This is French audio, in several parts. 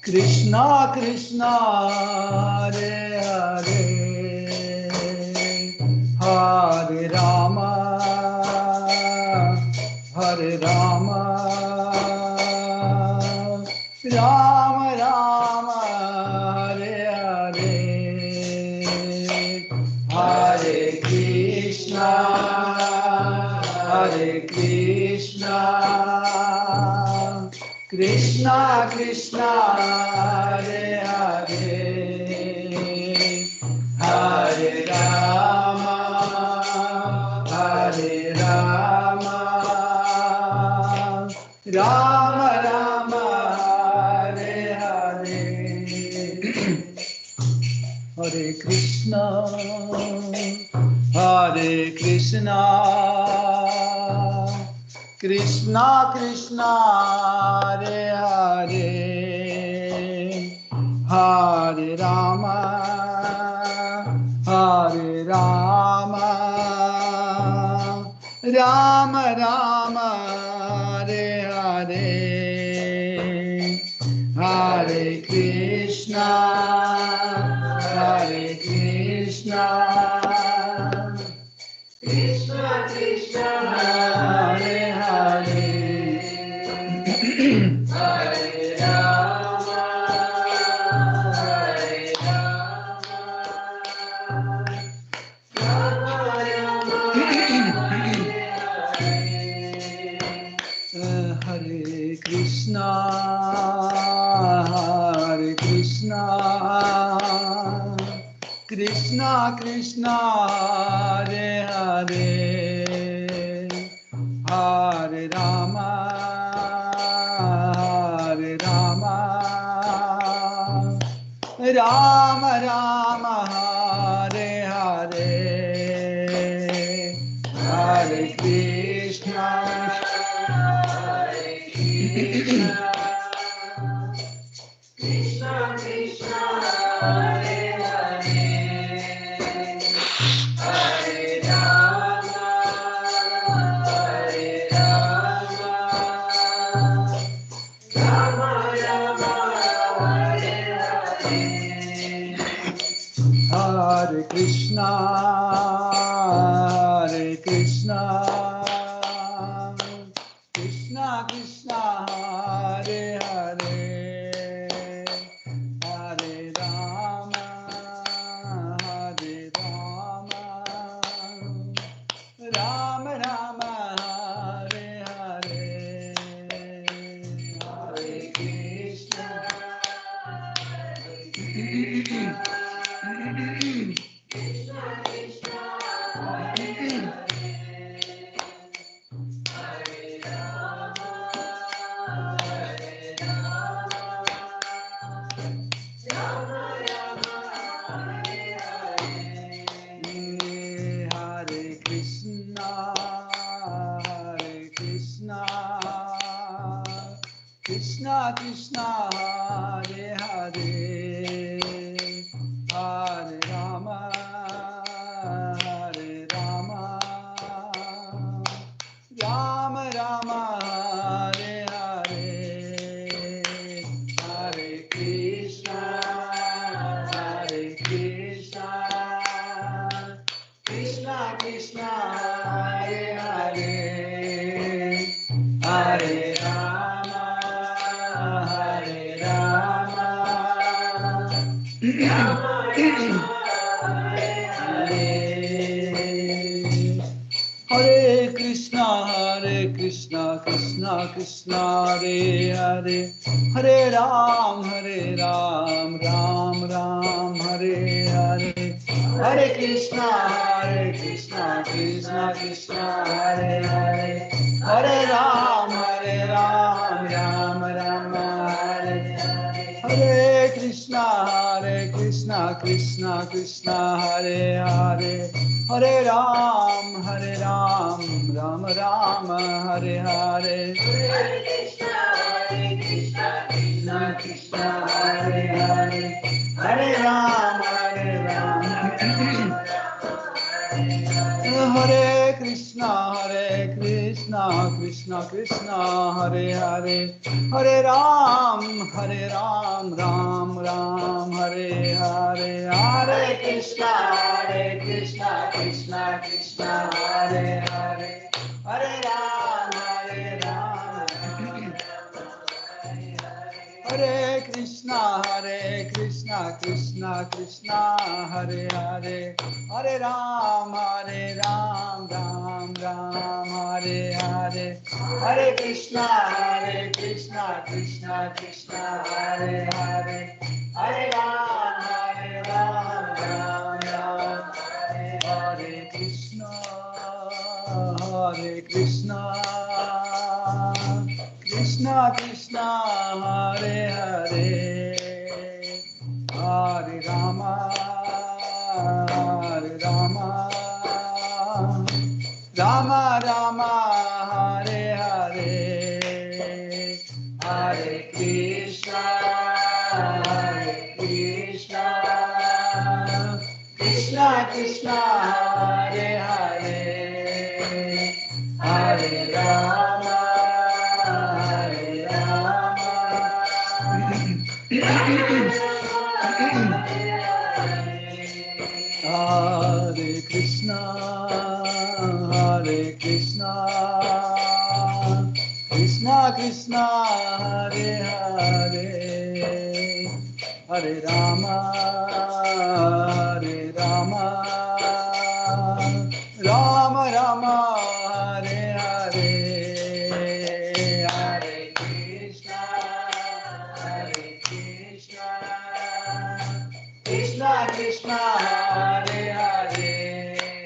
Krishna Krishna Hare Hare Hare Rama Hare Rama Rama Rama Hare Hare Hare Krishna Krishna Krishna Hare Hare Hare Rama Rama Rama Hare Hare Hare Krishna Krishna Krishna Hare Hare Hare Rama Rama Rama Hare Hare Hare Krishna Krishna Krishna Hare Hare Hare Rama Rama Rama Hare Krishna Krishna Krishna Hare Hare Hare Rama Rama Rama Hare Hare Hare Krishna Krishna Krishna Hare Hare Hare Rama Rama Rama Hare Hare Hare Krishna Krishna Krishna Hare Hare Hare Rama Rama Rama Hare Hare Hare Krishna Krishna Krishna Hare Hare Rama Rama Rama Hare Hare Hare Krishna Krishna Krishna Hare Hare Hare Rama Rama Rama Hare Hare Hare Krishna Krishna Krishna Hare Hare Hare Rama Rama Hare Hare Hare Krishna Krishna Krishna Hare Hare Hare Ram Ram Ram Hare Hare Hare Krishna Krishna Krishna Hare Hare Hare Ram Ram Ram Hare Hare Krishna Krishna Hare Hare Hare Ram Ram Ram Hare Hare Hare Krishna Krishna Hare Hare Hare Ram Hare Krishna Krishna Krishna Krishna Hare Hare Hare Ram Ram Ram Hare Hare Hare Krishna Krishna Krishna Hare Hare Hare Ram Hare Krishna Krishna Krishna Hare Hare Hare Ram Ram Ram Hare Hare Hare Krishna Krishna Krishna Hare Hare Hare Ram Ram Hare Krishna Krishna Krishna Hare Hare Hare Rama Rama Rama Hare Hare Hare Krishna Krishna Krishna Hare Hare Hare Rama Hare Krishna Krishna Krishna Hare Hare Hare Rama Rama Rama Hare Hare Hare Krishna Krishna Krishna Hare Hare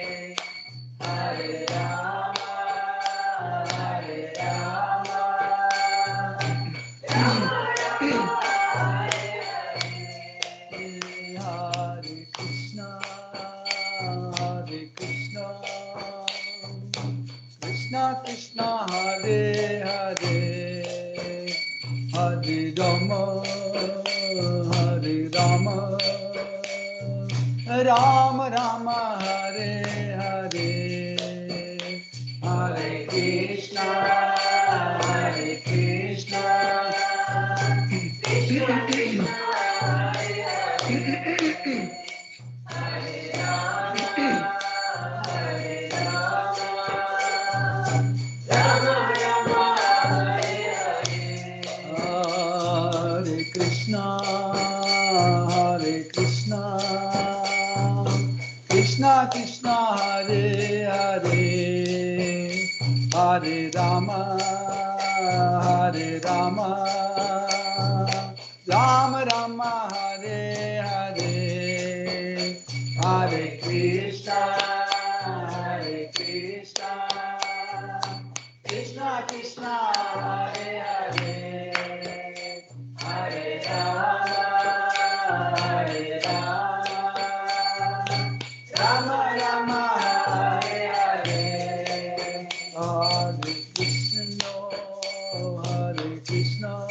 Hare Rama Hare Krishna Krishna Krishna Hare Hare Hare Rama Rama Rama Hare Hare Hare Krishna Krishna Krishna Krishna Hare Hare Hare Rama Rama Rama Hare Hare Hare Krishna Krishna Krishna Hare Hare Hare Rama Rama Rama Hare Hare Hare Krishna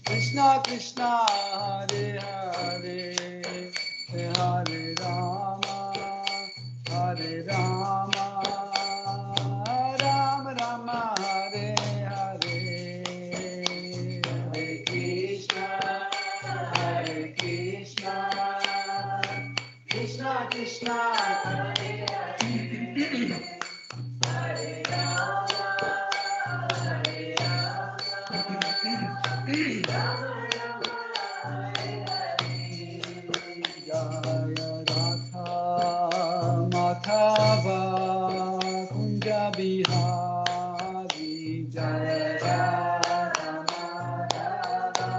Krishna Krishna Hare Hare Hare Rama Rama Rama Hare Hare Hare Krishna Krishna Krishna Hare Hare Rama Jaya Radha Madhava Kunja Bihari Jaya Radha Madhava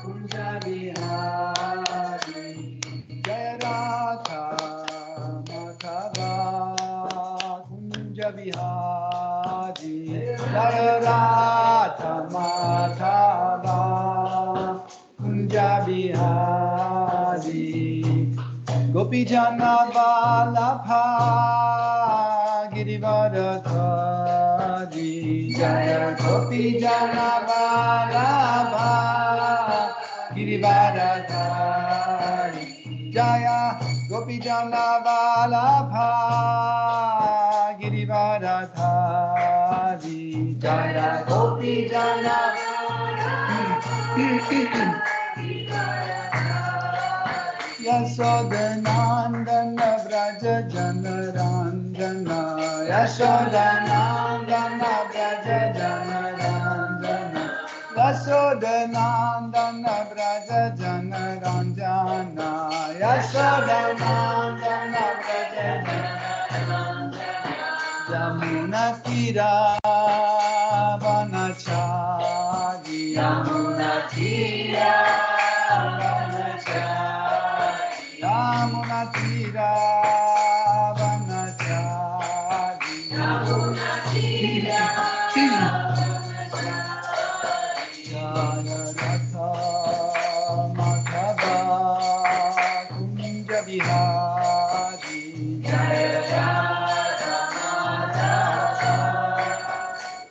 Kunja Bihari Jaya Radha Madhava Kunja Bihari Jaya Radha Madhava Kunja Bihari Gopi Jana Vallabha Girivardhari Jaya Gopi Jana Vallabha Girivardhari Jaya Gopi Jana Vallabha Girivardhari Jaya Gopi Jana Yashodanandana Vraja Jana Ranjana Yashodanandana Vraja Jana Ranjana Yashodanandana Vraja Jana Ranjana Yashodanandana Vraja Yamuna Tira Vanachari Yamuna Tira Vanachari Yamuna Tira Vanachari Yamuna Tira Jaya Ratha Madhava Kunja Vihari Jaya Ratha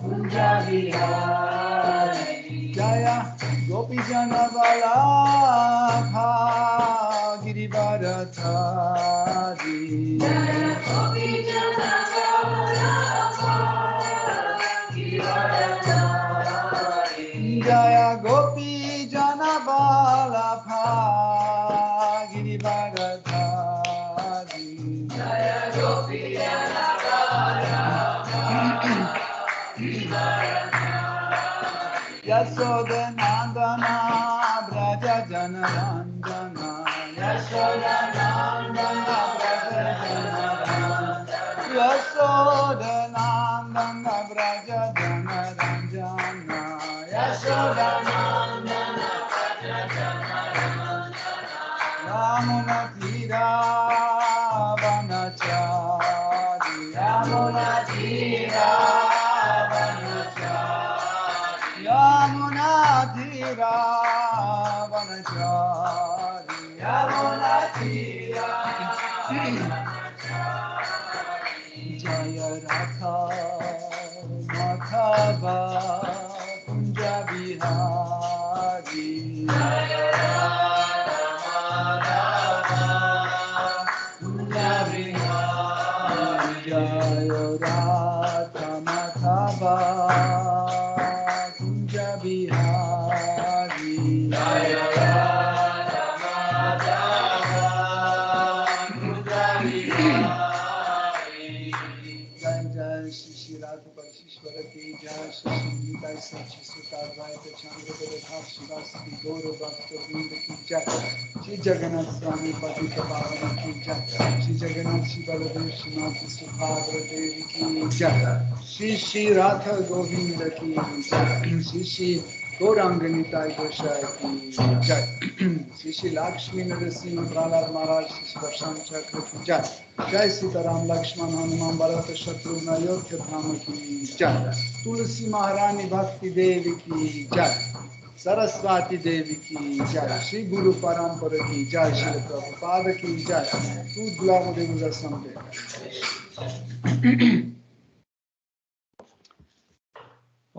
Kunja Vihari Jaya Gopi Jana Vallabha Girivardhari Jaya Gopi Jana Vallabha Girivardhari Jaya Gopi Jana Vallabha Girivardhari Jaya Gopi Jana Vallabha Yashodanandana Braja Jana Ranjana Yashodanandana Braja Jana Ranjana Yashodanandana Braja Jana Ranjana Yashodanandana Braja Jana Ranjana Yamuna Tira Vanachari Yamuna Tira Yamuna Tira Vanachari Yamuna Tira Jaya Ratha Madhava Kunja Vihari Jaya Ratha Madhava Kunja Vihari Jaya Ratha Madhava Bihari Jaya Radha Madhava Kunja Bihari Jai Jai Shri Radha Parishwara Ki Jai Shri Gita Sachi Sutta Advaita Chandra Gadadhar Shivasati Gaura Bhakta Vrinda Ki Jai Shri Jagannath Swami Patita Pavana Ki Jai Shri Jagannath Shri Baladev Shri Mati Subhadra Devi Ki Jai Shri Shri Radha Govinda Ki Jai Shri Shri Gauranganitai Gosai Ki Jai Shri Shri Lakshmi Narasimha Prahlad Maharaj Shri Shri Darshan Chakra Ki Jai Jai Sitaram Lakshman Hanuman Bharata Shatrugna Ayodhya Dhama Ki Jai Tulsi Maharani Bhakti Devi Ki Jai Saraswati Devi Ki Jai Shri Guru Parampara Ki Jai Shri Prabhupada Ki Jai Udgula Devuza Samde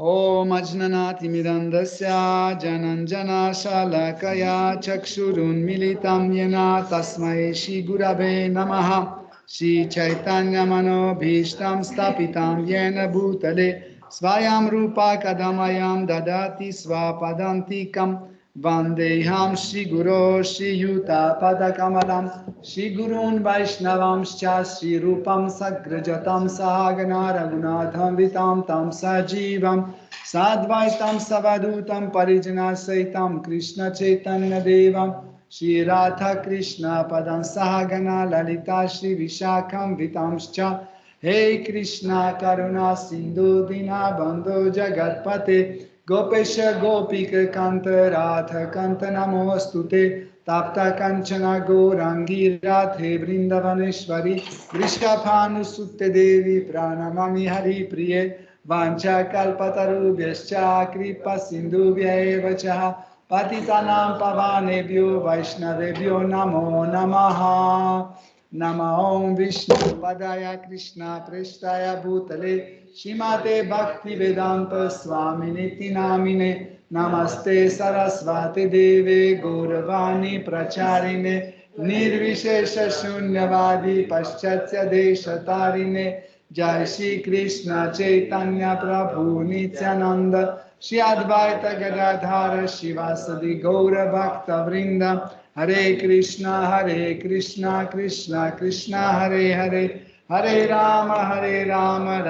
Om Ajnanati Mirandasya Jananjana Shalakaya Chakshurun Militam Yena Tasmai Shri Gurave Namaha Shri Chaitanya Mano Bhishtam Stapitam Yena Bhutale Svayam Rupa Kadamayam Dadati Swapadantikam Vandeham Shri Guru Shri Yuta Padakamalam Shri Gurun Vaishnavamscha Shri Rupam Sagrajatam Sahagana Raghunatham Vitam Tam Sajivam Sadvaitam Savadutam Parijana Saitam Krishna Chaitanya Devam Shri Radha Krishna Padam Sahagana Lalita Shri Vishakam Vitamscha Hey Krishna Karuna Sindhu Dina Bandhu Jagatpate Gopesha Gopika Kanta Radha Kanta Namostute Tapta Kanchana Gourangi Radhe Vrindavaneshwari Vrishapanu Sutte Devi Pranamami Hari Priye Vancha Kalpatarubhyascha Kripa Sindhubhya eva cha Patitanam Pavanebhyo Vaishnavebhyo Namo Namaha Nama Om Vishnu Padaya Krishna Preshtaya Bhutale Shimate Bhakti Vedanta Swami Niti Namine Namaste Sarasvati Deve Gauravani Pracharine Nirvishesha Shunyavadi Paschatya Deshatarine Jai Shri Krishna Chaitanya Prabhu Nityananda Shri Advaita Gadadhara Shivasadi Gaura Bhakta Vrinda Hare Krishna Krishna Krishna Hare Hare Hare Rama Rama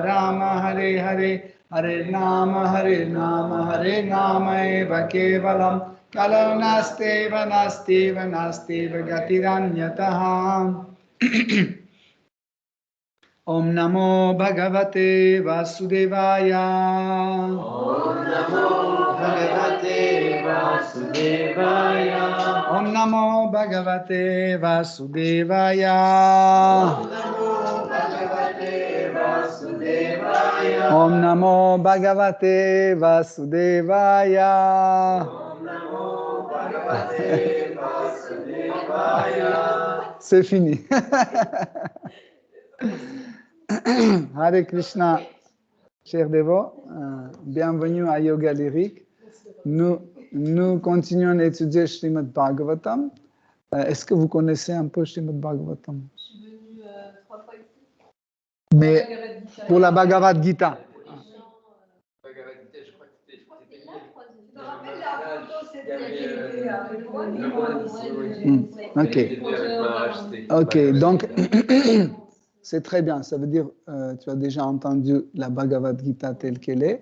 Rama Hare Hare Hare Nama Hare Nama Eva Kevalam Kalau Nasteva Nasteva Nasteva Gatiranyataha Om Namo Bhagavate Vasudevaya. Om Namo Bhagavate Vasudevaya. Om Namo Bhagavate Vasudevaya. Om Namo Bhagavate Vasudevaya. Om Namo Bhagavate Vasudevaya. Om Namo Bhagavate Vasudevaya. C'est fini. Hare Krishna, chers dévots, bienvenue à Yoga Lyrique. Nous continuons à étudier Srimad Bhagavatam. Est-ce que vous connaissez un peu Srimad Bhagavatam? Je suis venue 3 fois ici. Mais pour la Bhagavad Gita. Ok, donc c'est très bien. Ça veut dire, tu as déjà entendu la Bhagavad Gita telle qu'elle est,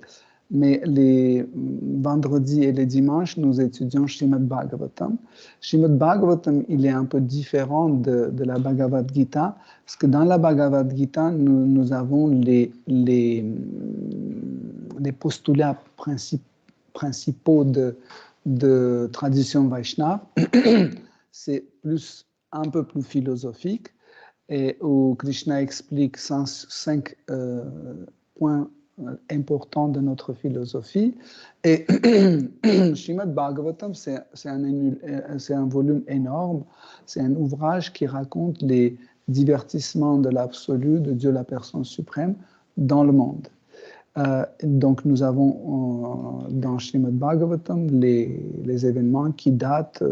mais les vendredis et les dimanches, nous étudions Srimad Bhagavatam. Srimad Bhagavatam, il est un peu différent de la Bhagavad Gita, parce que dans la Bhagavad Gita, nous avons les postulats principaux de tradition Vaishnava. C'est un peu plus philosophique, et où Krishna explique 5 points importants de notre philosophie. Et Srimad Bhagavatam, c'est un volume énorme, c'est un ouvrage qui raconte les divertissements de l'absolu, de Dieu la personne suprême, dans le monde. Donc nous avons dans Srimad Bhagavatam les événements qui datent,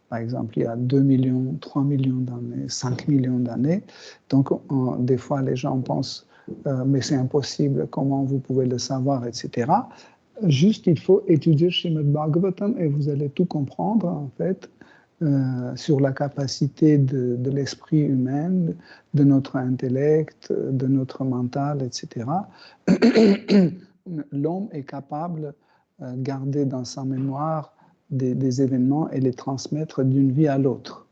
par exemple, il y a 2 millions, 3 millions d'années, 5 millions d'années. Donc des fois les gens pensent mais c'est impossible, comment vous pouvez le savoir, etc. Juste, il faut étudier Srimad Bhagavatam et vous allez tout comprendre, en fait, sur la capacité de l'esprit humain, de notre intellect, de notre mental, etc. L'homme est capable de garder dans sa mémoire des événements et les transmettre d'une vie à l'autre.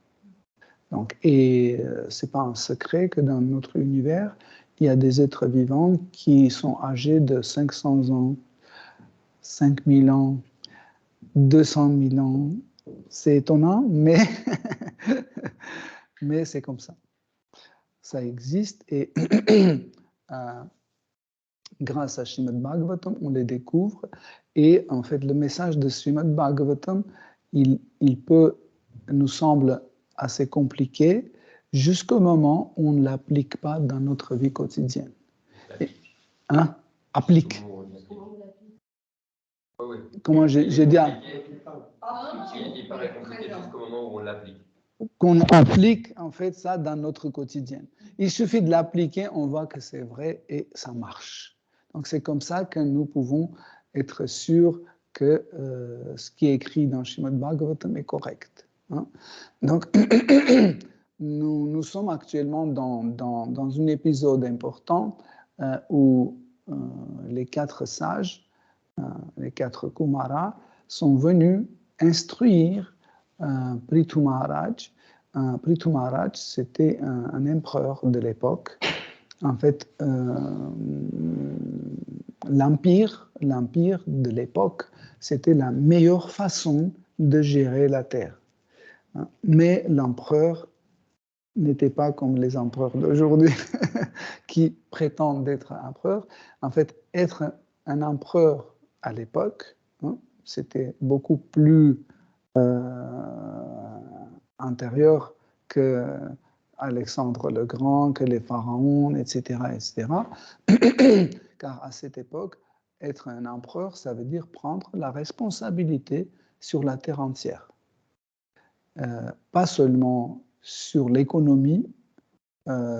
Donc, et ce n'est pas un secret que dans notre univers, il y a des êtres vivants qui sont âgés de 500 ans, 5000 ans, 200 000 ans. C'est étonnant, mais, mais c'est comme ça. Ça existe et grâce à Srimad Bhagavatam, on les découvre. Et en fait, le message de Srimad Bhagavatam, il nous semble assez compliqué jusqu'au moment où on ne l'applique pas dans notre vie quotidienne. Applique. Comment j'ai dit? Il paraît compliqué jusqu'au moment où on l'applique. Qu'on applique en fait ça dans notre quotidien. Il suffit de l'appliquer, on voit que c'est vrai et ça marche. Donc c'est comme ça que nous pouvons être sûrs que ce qui est écrit dans Srimad Bhagavatam est correct. Donc nous sommes actuellement dans un épisode important où les 4 sages, les 4 Kumaras, sont venus instruire Prithu Maharaj. Prithu Maharaj, c'était un empereur de l'époque. En fait, l'empire de l'époque, c'était la meilleure façon de gérer la terre. Mais l'empereur n'était pas comme les empereurs d'aujourd'hui qui prétendent être empereurs. En fait, être un empereur à l'époque, c'était beaucoup plus antérieur que Alexandre le Grand, que les pharaons, etc., etc. Car à cette époque, être un empereur, ça veut dire prendre la responsabilité sur la terre entière. Pas seulement sur l'économie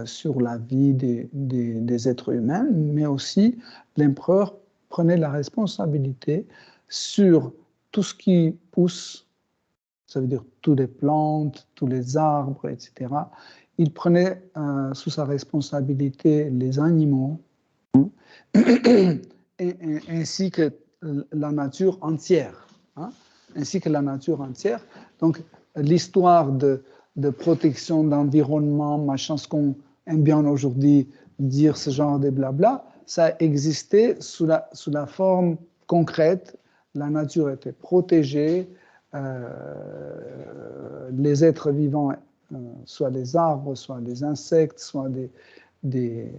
sur la vie des êtres humains, mais aussi l'empereur prenait la responsabilité sur tout ce qui pousse, ça veut dire toutes les plantes, tous les arbres, etc. Il prenait sous sa responsabilité les animaux, ainsi que la nature entière. Ainsi que la nature entière. Donc, l'histoire de protection d'environnement, machin, ce qu'on aime bien aujourd'hui dire, ce genre de blabla, ça a existé sous la forme concrète. La nature était protégée, les êtres vivants, soit les arbres, soit les insectes, soit des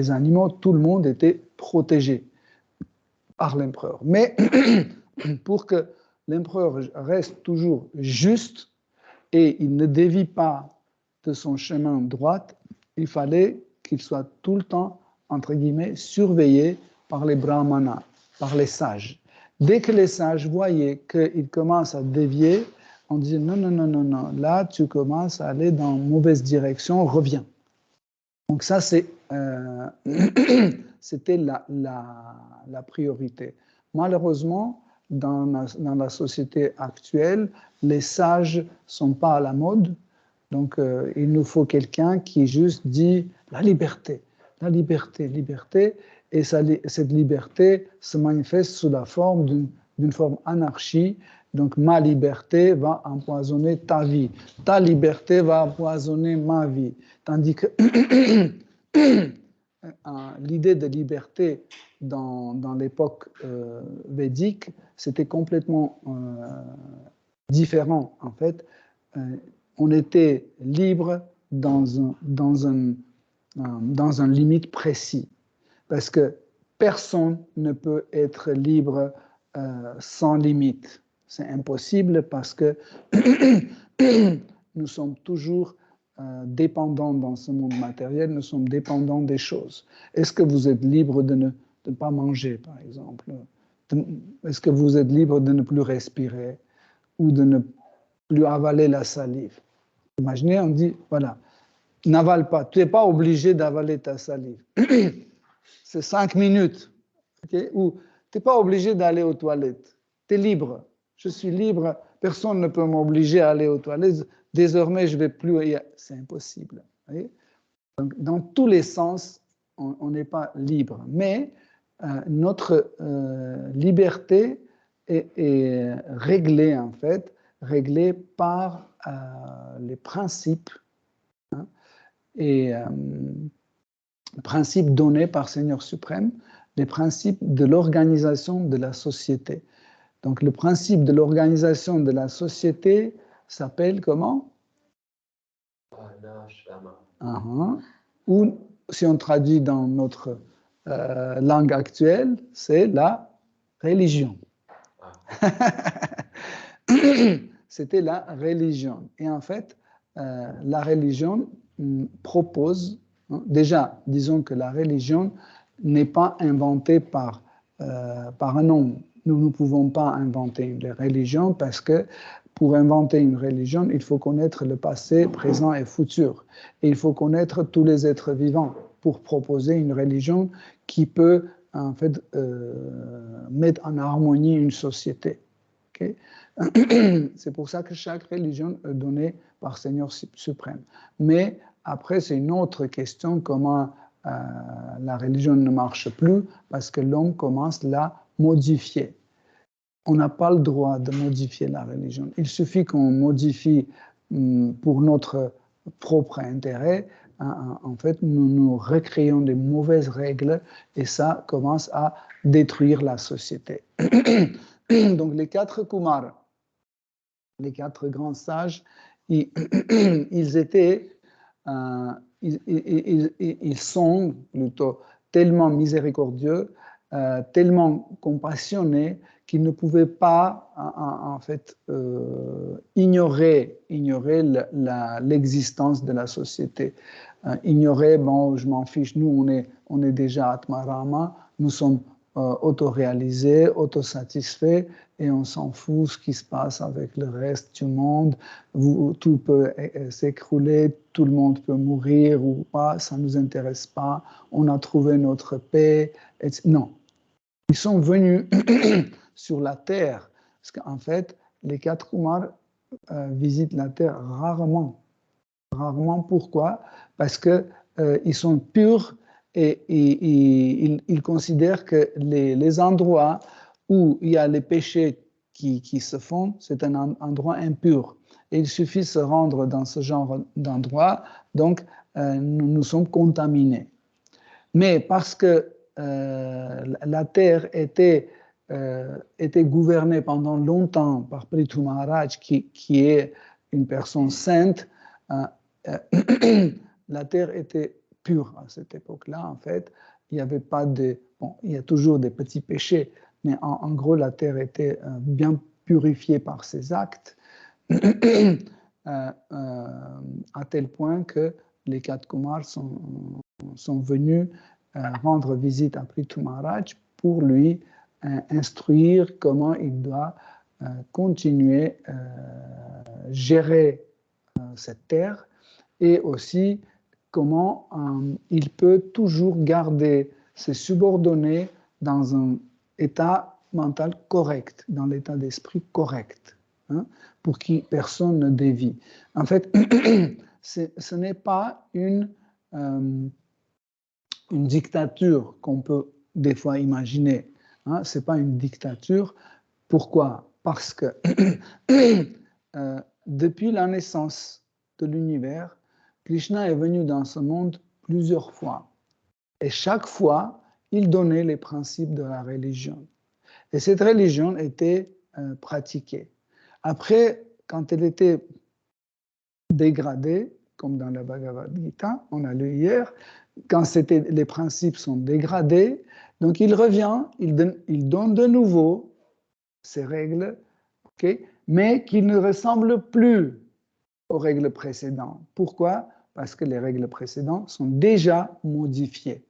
animaux, tout le monde était protégé par l'empereur. Mais pour que l'empereur reste toujours juste et il ne dévie pas de son chemin droit, il fallait qu'il soit tout le temps, entre guillemets, surveillé par les brahmanas, par les sages. Dès que les sages voyaient qu'il commence à dévier, on disait non, non, non, non, non, là tu commences à aller dans une mauvaise direction, reviens. Donc ça, c'était la priorité. Malheureusement, dans la société actuelle, les sages ne sont pas à la mode. Donc, il nous faut quelqu'un qui juste dit la liberté, liberté. Et cette liberté se manifeste sous la forme d'une forme anarchie. Donc, ma liberté va empoisonner ta vie. Ta liberté va empoisonner ma vie. Tandis que l'idée de liberté dans l'époque védique, c'était complètement différent, en fait. On était libre dans un limite précis. Parce que personne ne peut être libre sans limite. C'est impossible parce que nous sommes toujours dépendants dans ce monde matériel, nous sommes dépendants des choses. Est-ce que vous êtes libre de ne pas manger, par exemple? Est-ce que vous êtes libre de ne plus respirer ou de ne plus avaler la salive? Imaginez, on dit, voilà, n'avale pas, tu n'es pas obligé d'avaler ta salive. C'est 5 minutes. Okay? Ou tu n'es pas obligé d'aller aux toilettes. Tu es libre. Je suis libre. Personne ne peut m'obliger à aller aux toilettes. Désormais, je ne vais plus. C'est impossible. Donc, dans tous les sens, on n'est pas libre. Mais notre liberté est réglée, en fait, réglée par les principes. Et principes donnés par Seigneur suprême, les principes de l'organisation de la société. Donc le principe de l'organisation de la société s'appelle comment? Ou si on traduit dans notre langue actuelle, c'est la religion. C'était la religion. Et en fait, la religion propose, déjà, disons que la religion n'est pas inventée par un homme. Nous ne pouvons pas inventer une religion parce que pour inventer une religion, il faut connaître le passé, présent et futur. Et il faut connaître tous les êtres vivants pour proposer une religion qui peut en fait mettre en harmonie une société. Okay? C'est pour ça que chaque religion est donnée par Seigneur suprême. Mais après, c'est une autre question, comment la religion ne marche plus, parce que l'homme commence à la modifier. On n'a pas le droit de modifier la religion. Il suffit qu'on modifie pour notre propre intérêt. En fait, nous recréons des mauvaises règles et ça commence à détruire la société. Donc les 4 Kumars, les 4 grands sages, ils étaient, ils sont plutôt tellement miséricordieux, tellement compassionnés qu'ils ne pouvaient pas en fait ignorer l'existence de la société. Ignorer, bon, je m'en fiche, nous on est déjà Atmarama, nous sommes autoréalisé, autosatisfait, et on s'en fout ce qui se passe avec le reste du monde. Tout peut s'écrouler, tout le monde peut mourir ou pas, ça ne nous intéresse pas, on a trouvé notre paix. Non, ils sont venus sur la terre, parce qu'en fait, les 4 Kumars visitent la terre rarement. Rarement, pourquoi? Parce qu'ils sont purs et ils considèrent que les endroits où il y a les péchés qui se font, c'est un endroit impur. Et il suffit de se rendre dans ce genre d'endroit, donc nous sommes contaminés. Mais parce que la terre était gouvernée pendant longtemps par Prithu Maharaj, qui est une personne sainte, la terre était pure à cette époque-là, en fait. Il n'y avait pas de... Bon, il y a toujours des petits péchés, mais en gros, la terre était bien purifiée par ses actes, à tel point que les 4 Kumars sont venus rendre visite à Prithu Maharaj pour lui instruire comment il doit continuer à gérer cette terre et aussi comment il peut toujours garder ses subordonnés dans un état mental correct, dans l'état d'esprit correct, hein, pour que personne ne dévie. En fait, ce n'est pas une dictature qu'on peut des fois imaginer. Hein, ce n'est pas une dictature. Pourquoi? Parce que depuis la naissance de l'univers, Krishna est venu dans ce monde plusieurs fois. Et chaque fois, il donnait les principes de la religion. Et cette religion était pratiquée. Après, quand elle était dégradée, comme dans la Bhagavad Gita, on a lu hier, quand les principes sont dégradés, donc il revient, il donne de nouveau ces règles, okay, mais qui ne ressemblent plus aux règles précédentes. Pourquoi? Parce que les règles précédentes sont déjà modifiées.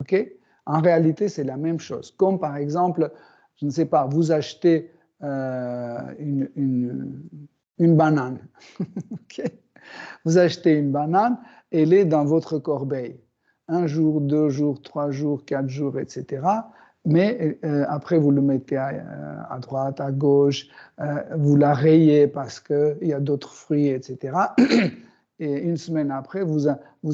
Okay? En réalité, c'est la même chose. Comme par exemple, je ne sais pas, vous achetez une banane. Okay? Vous achetez une banane, elle est dans votre corbeille. 1 jour, 2 jours, 3 jours, 4 jours, etc. Mais après, vous le mettez à droite, à gauche, vous la rayez parce qu'il y a d'autres fruits, etc. Et une semaine après, vous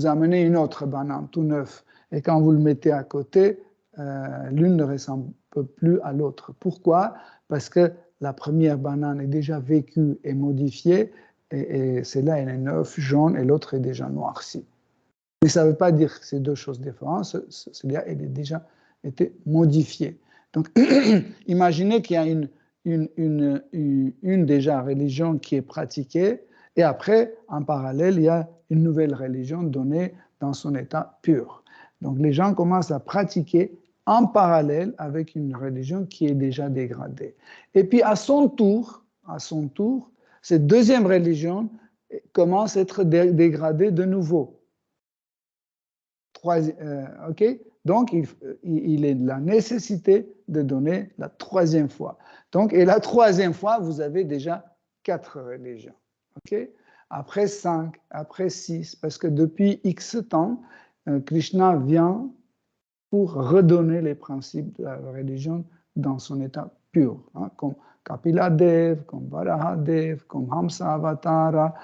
amenez une autre banane tout neuf. Et quand vous le mettez à côté, l'une ne ressemble plus à l'autre. Pourquoi? Parce que la première banane est déjà vécue et modifiée, et celle-là, elle est neuve, jaune, et l'autre est déjà noircie. Mais ça ne veut pas dire que c'est deux choses différentes, celle-là, elle est déjà été modifiée. Donc, imaginez qu'il y a une déjà religion qui est pratiquée, et après, en parallèle, il y a une nouvelle religion donnée dans son état pur. Donc, les gens commencent à pratiquer en parallèle avec une religion qui est déjà dégradée. Et puis, à son tour, cette deuxième religion commence à être dégradée de nouveau. Okay? Donc, il est de la nécessité de donner la troisième fois. Donc, et la troisième fois, vous avez déjà 4 religions. Okay? Après 5, après 6, parce que depuis X temps, Krishna vient pour redonner les principes de la religion dans son état pur, hein, comme Kapila Dev, comme Varahadev, comme Hamsa Avatara,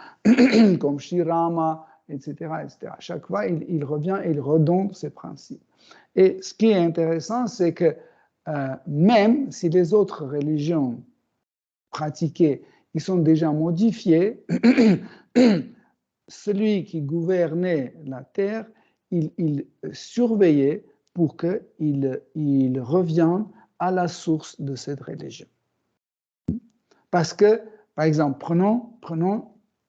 comme Shri Rama, etc., etc. Chaque fois, il revient et il redonne ses principes. Et ce qui est intéressant, c'est que même si les autres religions pratiquées, ils sont déjà modifiés, celui qui gouvernait la terre, il surveillait pour qu'il revienne à la source de cette religion. Parce que, par exemple, prenons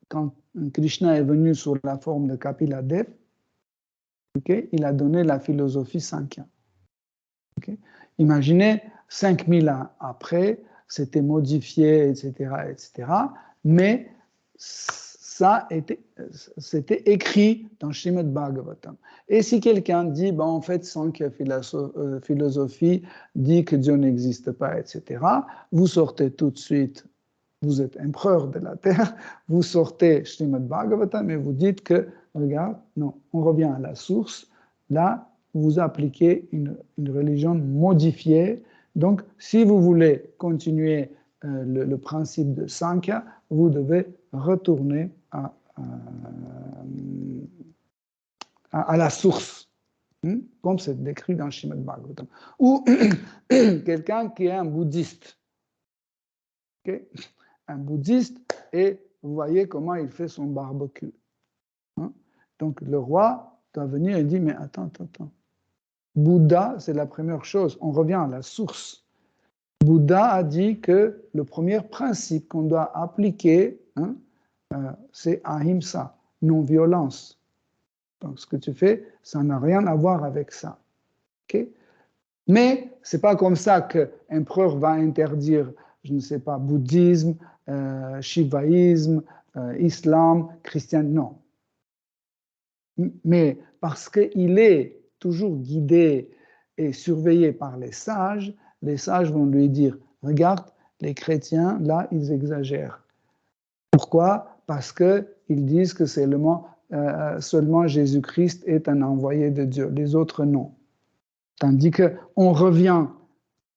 quand Krishna est venu sous la forme de Kapila Dev, okay, il a donné la philosophie Sankhya. Okay. Imaginez, 5000 ans après, c'était modifié, etc., etc., mais c'était écrit dans Srimad Bhagavatam. Et si quelqu'un dit, ben, en fait, Sankhya philosophie dit que Dieu n'existe pas, etc., vous sortez tout de suite, vous êtes empereur de la terre, vous sortez Srimad Bhagavatam et vous dites que, regarde, non, on revient à la source, là, vous appliquez une religion modifiée. Donc, si vous voulez continuer le principe de Sankhya, vous devez retourner à la source, comme c'est décrit dans Srimad Bhagavatam. Ou quelqu'un qui est un bouddhiste. Okay? Un bouddhiste, et vous voyez comment il fait son barbecue. Donc le roi doit venir et dire, mais attends. Bouddha, c'est la première chose. On revient à la source. Bouddha a dit que le premier principe qu'on doit appliquer, c'est ahimsa, non-violence. Donc ce que tu fais, ça n'a rien à voir avec ça. Okay? Mais ce n'est pas comme ça qu'un empereur va interdire, je ne sais pas, bouddhisme, shivaïsme, islam, christianisme, non. Mais parce qu'il est toujours guidé et surveillé par les sages vont lui dire, regarde, les chrétiens, là, ils exagèrent. Pourquoi? Parce qu'ils disent que seulement Jésus-Christ est un envoyé de Dieu, les autres non. Tandis qu'on revient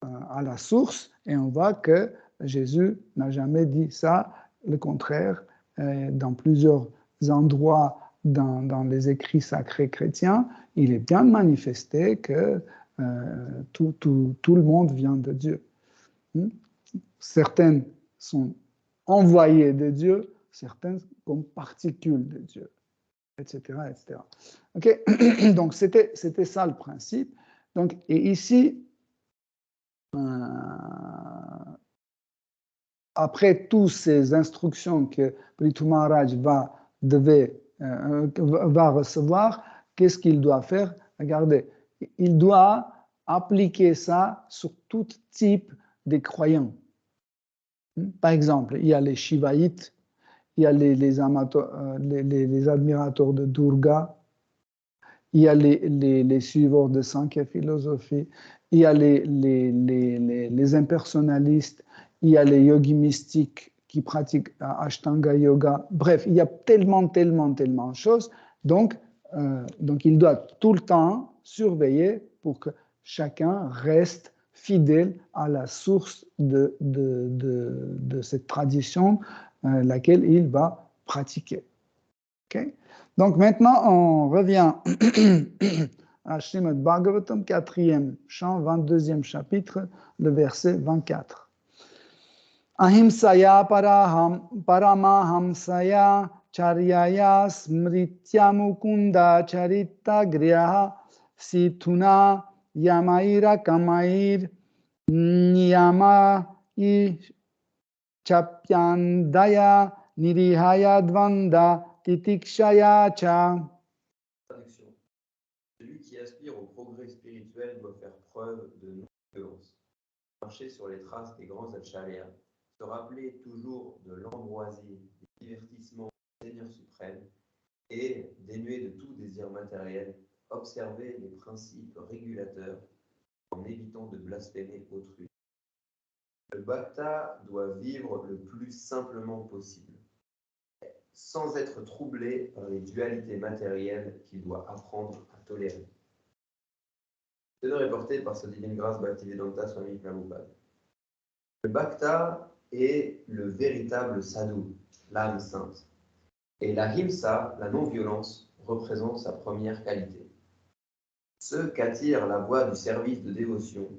à la source et on voit que Jésus n'a jamais dit ça, le contraire, dans plusieurs endroits dans les écrits sacrés chrétiens, il est bien manifesté que tout le monde vient de Dieu. Certaines sont envoyées de Dieu, certaines comme particules de Dieu, etc. etc. Okay? Donc c'était ça le principe. Donc, et ici, après toutes ces instructions que Prithu Maharaj va recevoir, qu'est-ce qu'il doit faire? Regardez, il doit appliquer ça sur tout type de croyants. Par exemple, il y a les Shivaïtes, il y a les admirateurs de Durga, il y a les suiveurs de Sankhya philosophie, il y a les impersonnalistes, il y a les yogis mystiques qui pratiquent Ashtanga Yoga. Bref, il y a tellement de choses. Donc, il doit tout le temps surveiller pour que chacun reste fidèle à la source de cette tradition, laquelle il va pratiquer. Okay? Donc maintenant, on revient à Srimad Bhagavatam, 4e chant, 22e chapitre, le verset 24. Ahimsaya paramahamsaya charyaya smritya mukunda charita griyaha situna yamaira kamair niyama chapyandaya nirihaya dvanda titikshaya cha. Traduction. Celui qui aspire au progrès spirituel doit faire preuve de non-violence, marcher sur les traces des grands acharyas, se rappeler toujours de l'ambroisie, du divertissement du Seigneur suprême et, dénué de tout désir matériel, observer les principes régulateurs en évitant de blasphémer autrui. Le bhakta doit vivre le plus simplement possible, sans être troublé par les dualités matérielles qu'il doit apprendre à tolérer. C'est reporté par sa divine grâce Bhaktivedanta Swami Prabhupada. Le bhakta est le véritable sadhu, l'âme sainte. Et la himsa, la non-violence, représente sa première qualité. Ceux qu'attire la voie du service de dévotion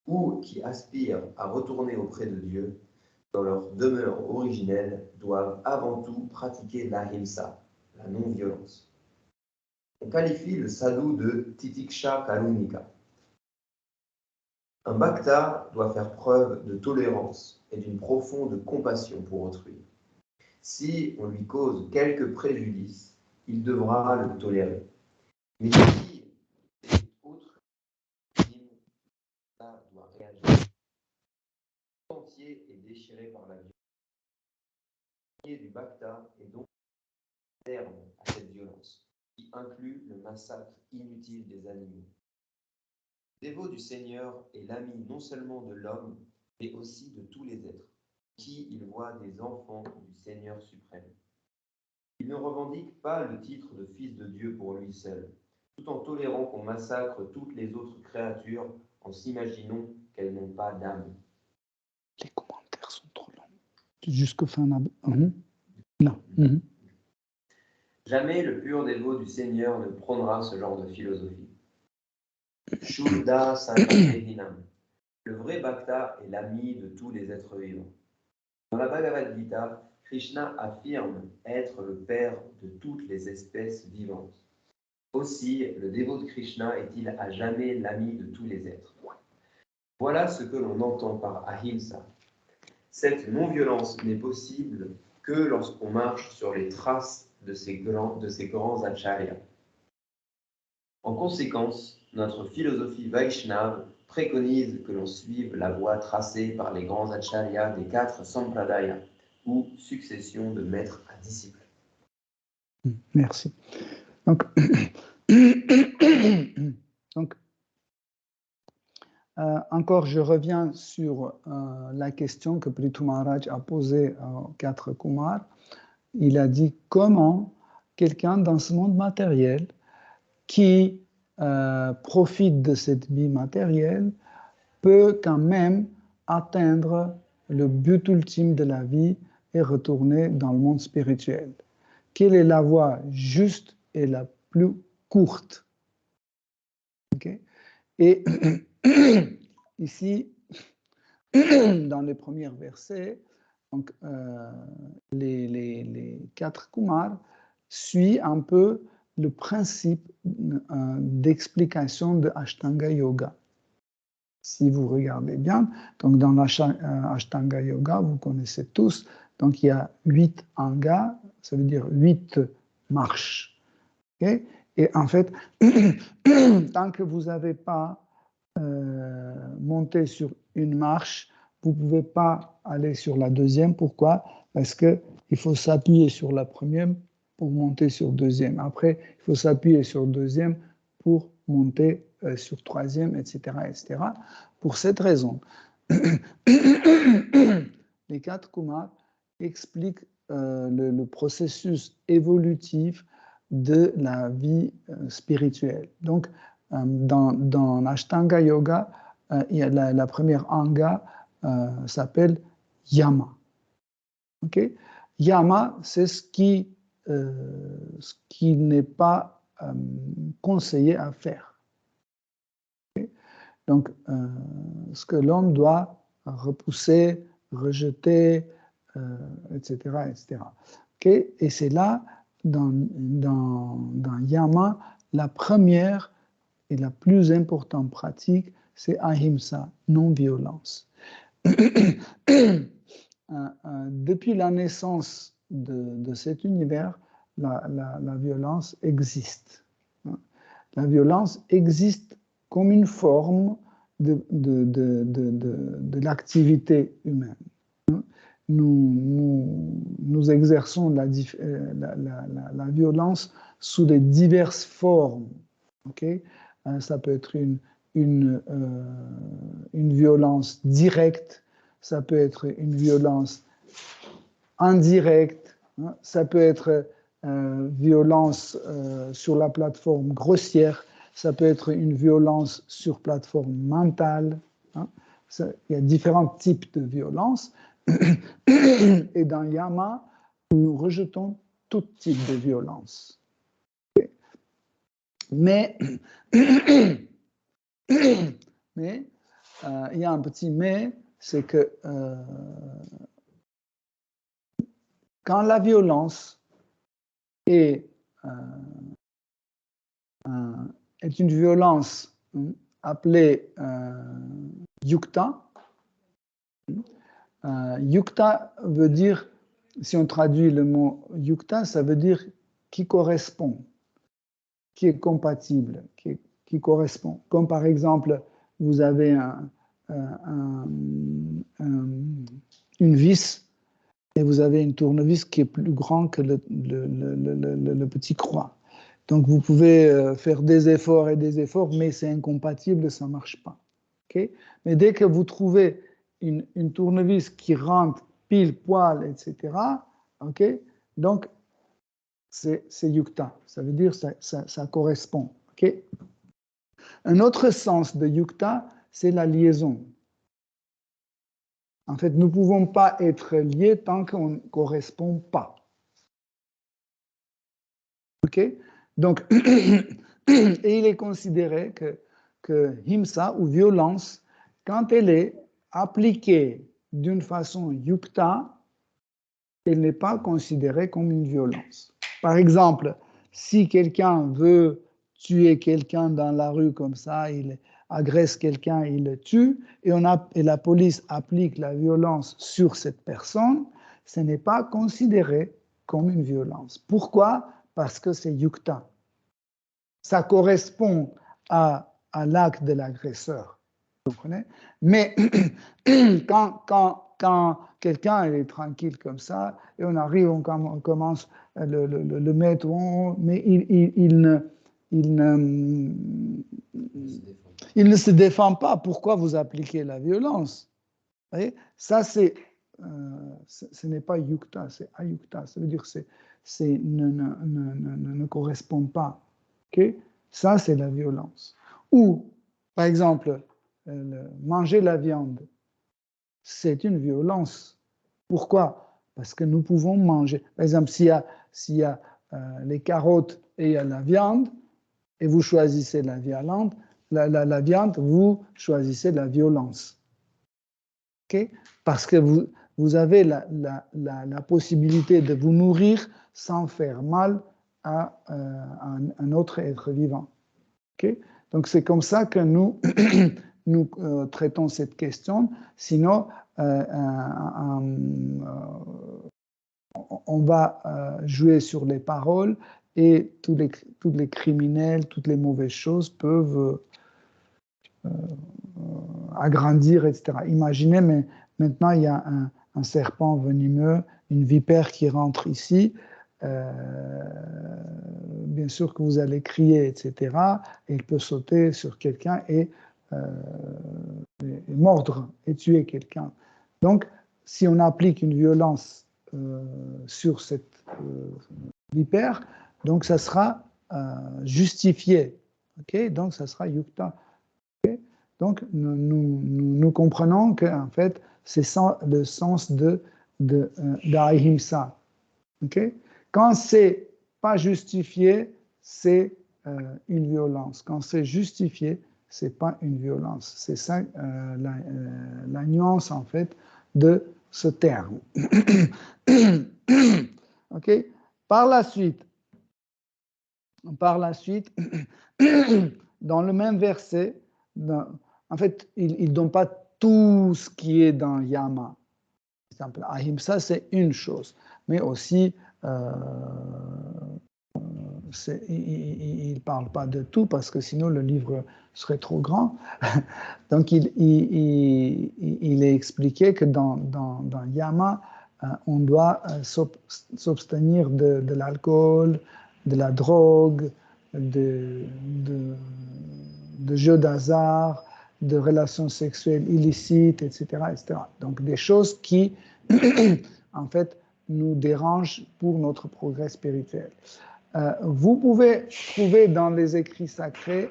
ou qui aspirent à retourner auprès de Dieu dans leur demeure originelle doivent avant tout pratiquer l'ahimsa, la non-violence. On qualifie le sadhu de titiksha karunika. Un bhakta doit faire preuve de tolérance et d'une profonde compassion pour autrui. Si on lui cause quelque préjudice, il devra le tolérer. Mais si c'est autre victime, ça doit réagir. Tout entier est déchiré par la violence. Le du bhakta est donc terme à cette violence, qui inclut le massacre inutile des animaux. Le dévot du Seigneur est l'ami non seulement de l'homme, mais aussi de tous les êtres, qui il voit des enfants du Seigneur suprême. Il ne revendique pas le titre de fils de Dieu pour lui seul, tout en tolérant qu'on massacre toutes les autres créatures en s'imaginant qu'elles n'ont pas d'âme. Les commentaires sont trop longs. Jusqu'au fin. Non. Jamais le pur dévot du Seigneur ne prônera ce genre de philosophie. Shuddha Sankatehinam. Le vrai Bhakta est l'ami de tous les êtres vivants. Dans la Bhagavad Gita, Krishna affirme être le père de toutes les espèces vivantes. Aussi, le dévot de Krishna est-il à jamais l'ami de tous les êtres. Voilà ce que l'on entend par Ahimsa. Cette non-violence n'est possible que lorsqu'on marche sur les traces de ces grands acharyas. En conséquence, notre philosophie Vaishnava préconise que l'on suive la voie tracée par les grands acharyas des 4 sampradayas, ou succession de maîtres à disciples. Merci. Donc, encore, je reviens sur la question que Prithu Maharaj a posée aux 4 Kumars. Il a dit comment quelqu'un dans ce monde matériel qui profite de cette vie matérielle peut quand même atteindre le but ultime de la vie et retourner dans le monde spirituel. Quelle est la voie juste et la plus courte? Okay? Et ici, dans les premiers versets, donc, les 4 Kumars suivent un peu le principe d'explication de Ashtanga Yoga. Si vous regardez bien, donc dans l'Ashtanga Yoga, vous connaissez tous, donc il y a 8 angas, ça veut dire 8 marches. Okay? Et en fait, tant que vous n'avez pas monté sur une marche, vous ne pouvez pas aller sur la deuxième. Pourquoi? Parce qu'il faut s'appuyer sur la première pour monter sur deuxième. Après, il faut s'appuyer sur deuxième pour monter sur troisième, etc., etc. Pour cette raison, les 4 Kumars expliquent le processus évolutif de la vie spirituelle. Donc, dans l'Ashtanga Yoga, il y a la première anga s'appelle Yama. Okay? Yama, c'est ce qui n'est pas conseillé à faire. Okay? Donc, ce que l'homme doit repousser, rejeter, etc., etc. Okay? Et c'est là, dans Yama, la première et la plus importante pratique, c'est Ahimsa, non-violence. Depuis la naissance de cet univers, la violence existe. La violence existe comme une forme de l'activité humaine. Nous exerçons la violence sous les diverses formes. Okay? Ça peut être une violence directe, ça peut être une violence indirecte, hein, ça peut être violence sur la plateforme grossière, ça peut être une violence sur plateforme mentale. Hein. Il y a différents types de violence. Et dans Yama, nous rejetons tout type de violence. Mais il y a un petit mais, c'est que quand la violence est une violence appelée yukta, yukta veut dire, si on traduit le mot yukta, ça veut dire qui correspond, qui est compatible, qui correspond. Comme par exemple, vous avez une vis et vous avez une tournevis qui est plus grand que le petit croix. Donc, vous pouvez faire des efforts, mais c'est incompatible, ça ne marche pas. Okay? Mais dès que vous trouvez une tournevis qui rentre pile poil, etc., okay? Donc, c'est yukta. Ça veut dire que ça correspond. Okay? Un autre sens de yukta, c'est la liaison. En fait, nous ne pouvons pas être liés tant qu'on ne correspond pas. OK? Donc, et il est considéré que himsa ou violence, quand elle est appliquée d'une façon yukta, elle n'est pas considérée comme une violence. Par exemple, si quelqu'un veut tuer quelqu'un dans la rue comme ça, il agresse quelqu'un, il le tue, et la police applique la violence sur cette personne, ce n'est pas considéré comme une violence. Pourquoi? Parce que c'est yukta. Ça correspond à l'acte de l'agresseur. Vous comprenez? Mais quand quelqu'un est tranquille comme ça, et on arrive, on commence à le mettre, mais il ne se défend pas. Pourquoi vous appliquez la violence? Vous voyez? Ça, ce n'est pas yukta, c'est ayukta. Ça veut dire que ne correspond pas. Okay? Ça, c'est la violence. Ou, par exemple, manger la viande, c'est une violence. Pourquoi? Parce que nous pouvons manger. Par exemple, s'il y a les carottes et il y a la viande, et vous choisissez la viande, vous choisissez la violence. Okay? Parce que vous avez la possibilité de vous nourrir sans faire mal à un autre être vivant. Okay? Donc c'est comme ça que nous traitons cette question. Sinon, on va jouer sur les paroles et tous les criminels, toutes les mauvaises choses peuvent agrandir, etc. Imaginez, mais maintenant il y a un serpent venimeux, une vipère qui rentre ici. Bien sûr que vous allez crier, etc. Et il peut sauter sur quelqu'un et mordre et tuer quelqu'un. Donc, si on applique une violence sur cette vipère, donc ça sera justifié. Okay? Donc, ça sera yukta. Okay? Donc, nous comprenons qu'en fait, c'est le sens d'ahimsa. Okay? Quand c'est pas justifié, c'est une violence. Quand c'est justifié, c'est pas une violence. C'est ça la nuance en fait de ce terme. Ok. Par la suite, dans le même verset, en fait, ils ne donnent pas tout ce qui est dans Yama. Par exemple, ahimsa, c'est une chose, mais aussi il ne parle pas de tout parce que sinon le livre serait trop grand. Donc il est expliqué que dans Yama, on doit s'abstenir de l'alcool, de la drogue, de jeux d'hasard, de relations sexuelles illicites, etc., etc. Donc des choses qui, en fait, nous dérangent pour notre progrès spirituel. Vous pouvez trouver dans les écrits sacrés,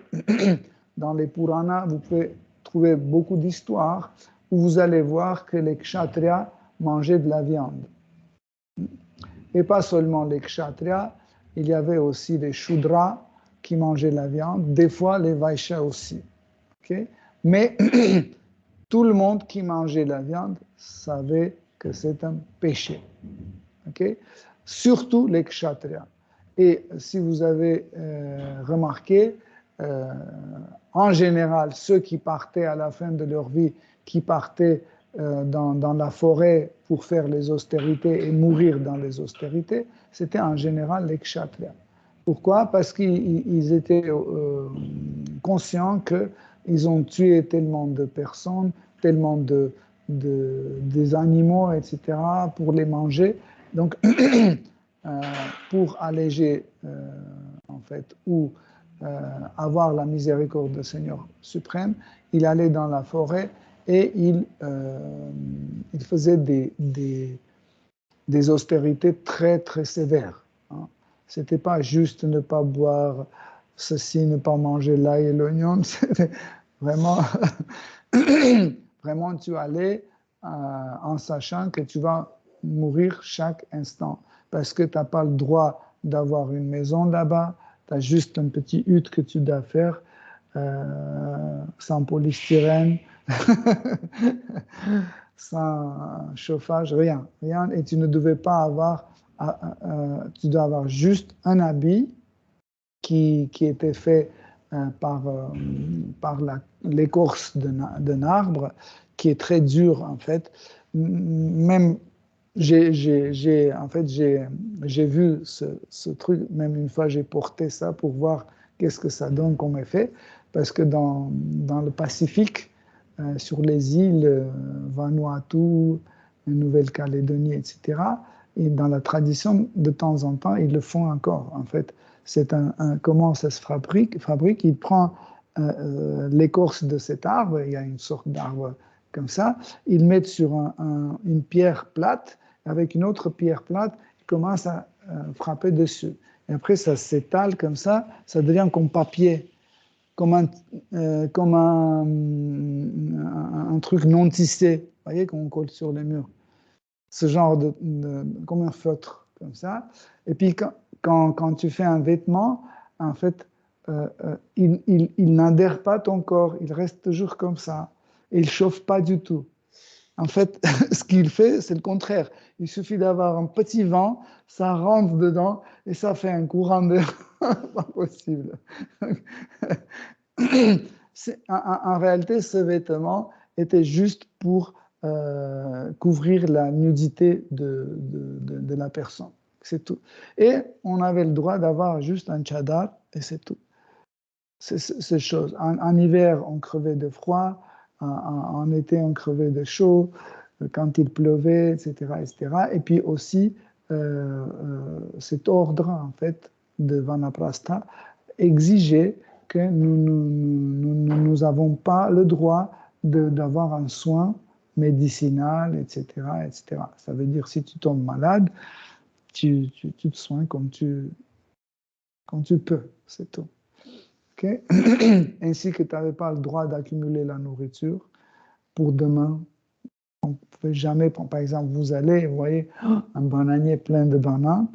dans les Puranas, vous pouvez trouver beaucoup d'histoires où vous allez voir que les kshatriyas mangeaient de la viande. Et pas seulement les kshatriyas, il y avait aussi les shudras qui mangeaient de la viande, des fois les vaishyas aussi. Okay? Mais tout le monde qui mangeait de la viande savait que c'est un péché. Okay? Surtout les kshatriyas. Et si vous avez remarqué, en général, ceux qui partaient à la fin de leur vie, qui partaient dans la forêt pour faire les austérités et mourir dans les austérités, c'était en général les kshatriyas. Pourquoi? Parce qu'ils étaient conscients qu'ils ont tué tellement de personnes, tellement de des animaux, etc., pour les manger. Donc, pour alléger, en fait, ou avoir la miséricorde du Seigneur suprême, il allait dans la forêt et il faisait des austérités très, très sévères. Hein. Ce n'était pas juste ne pas boire ceci, ne pas manger l'ail et l'oignon. C'était vraiment, vraiment, tu allais en sachant que tu vas mourir chaque instant parce que tu n'as pas le droit d'avoir une maison là-bas. Tu as juste un petit hutte que tu dois faire sans polystyrène. Sans chauffage, rien, et tu ne devais pas avoir, tu dois avoir juste un habit qui était fait par l'écorce d'un arbre, qui est très dur en fait. Même en fait, j'ai vu ce truc, même une fois j'ai porté ça pour voir qu'est-ce que ça donne comme effet, parce que dans le Pacifique, sur les îles Vanuatu, Nouvelle-Calédonie, etc., et dans la tradition, de temps en temps, ils le font encore. En fait, c'est comment ça se fabrique. Il prend l'écorce de cet arbre, il y a une sorte d'arbre comme ça, ils mettent sur une pierre plate, avec une autre pierre plate, ils commencent à frapper dessus. Et après, ça s'étale comme ça devient comme papier, comme un truc non tissé, vous voyez, qu'on colle sur les murs. Ce genre comme un feutre, comme ça. Et puis, quand tu fais un vêtement, en fait, il n'adhère pas à ton corps, il reste toujours comme ça. Et il ne chauffe pas du tout. En fait, ce qu'il fait, c'est le contraire. Il suffit d'avoir un petit vent, ça rentre dedans et ça fait un courant d'air pas possible. En réalité, ce vêtement était juste pour couvrir la nudité de la personne. C'est tout. Et on avait le droit d'avoir juste un tchadar et c'est tout. Ces choses. En hiver, on crevait de froid. En été, on crevait de chaud. Quand il pleuvait, etc., etc. Et puis aussi, cet ordre, en fait, de Vanaprastha exigeait que nous n'avons pas le droit d'avoir un soin médicinal, etc., etc. Ça veut dire, si tu tombes malade, tu te soignes comme tu peux, c'est tout. Okay? Ainsi que tu n'avais pas le droit d'accumuler la nourriture pour demain. On ne pouvait jamais, par exemple, vous allez, vous voyez un bananier plein de bananes,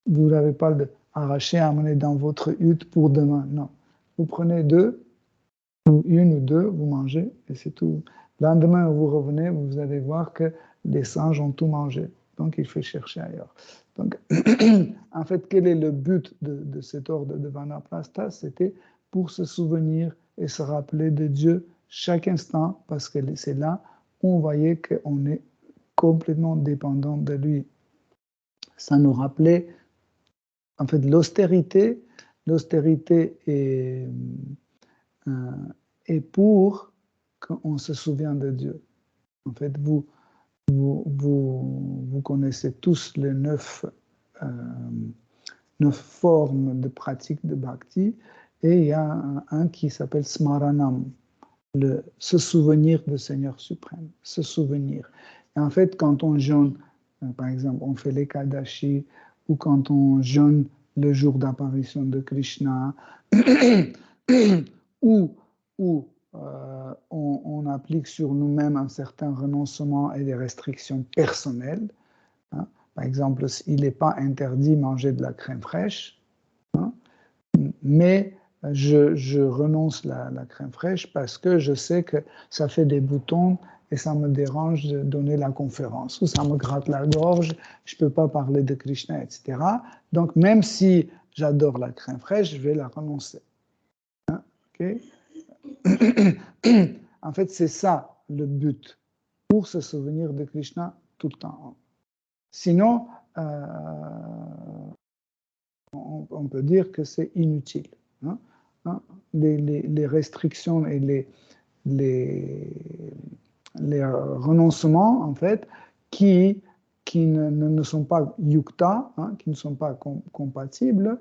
vous n'avez pas le arracher, amener dans votre hutte pour demain. Non. Vous prenez deux, ou une ou deux, vous mangez, et c'est tout. Le lendemain, vous revenez, vous allez voir que les singes ont tout mangé. Donc, il faut chercher ailleurs. Donc, en fait, quel est le but de cet ordre de Vanaprastha? C'était pour se souvenir et se rappeler de Dieu chaque instant, parce que c'est là où on voyait qu'on est complètement dépendant de lui. Ça nous rappelait, en fait, l'austérité. L'austérité est pour qu'on se souvienne de Dieu. En fait, vous connaissez tous les 9 formes de pratique de bhakti, et il y a un qui s'appelle Smaranam, se souvenir du Seigneur suprême, se souvenir. Et en fait, quand on jeûne, par exemple, on fait l'Ekadashi, ou quand on jeûne le jour d'apparition de Krishna, ou on applique sur nous-mêmes un certain renoncement et des restrictions personnelles. Hein. Par exemple, il n'est pas interdit de manger de la crème fraîche, hein, mais je renonce à la crème fraîche parce que je sais que ça fait des boutons et ça me dérange de donner la conférence, ou ça me gratte la gorge, je ne peux pas parler de Krishna, etc. Donc, même si j'adore la crème fraîche, je vais la renoncer. Hein, okay? En fait, c'est ça le but, pour se souvenir de Krishna tout le temps. Sinon, on peut dire que c'est inutile. Hein? Les restrictions et les renoncements, en fait, qui ne sont pas yukta, hein, qui ne sont pas compatibles,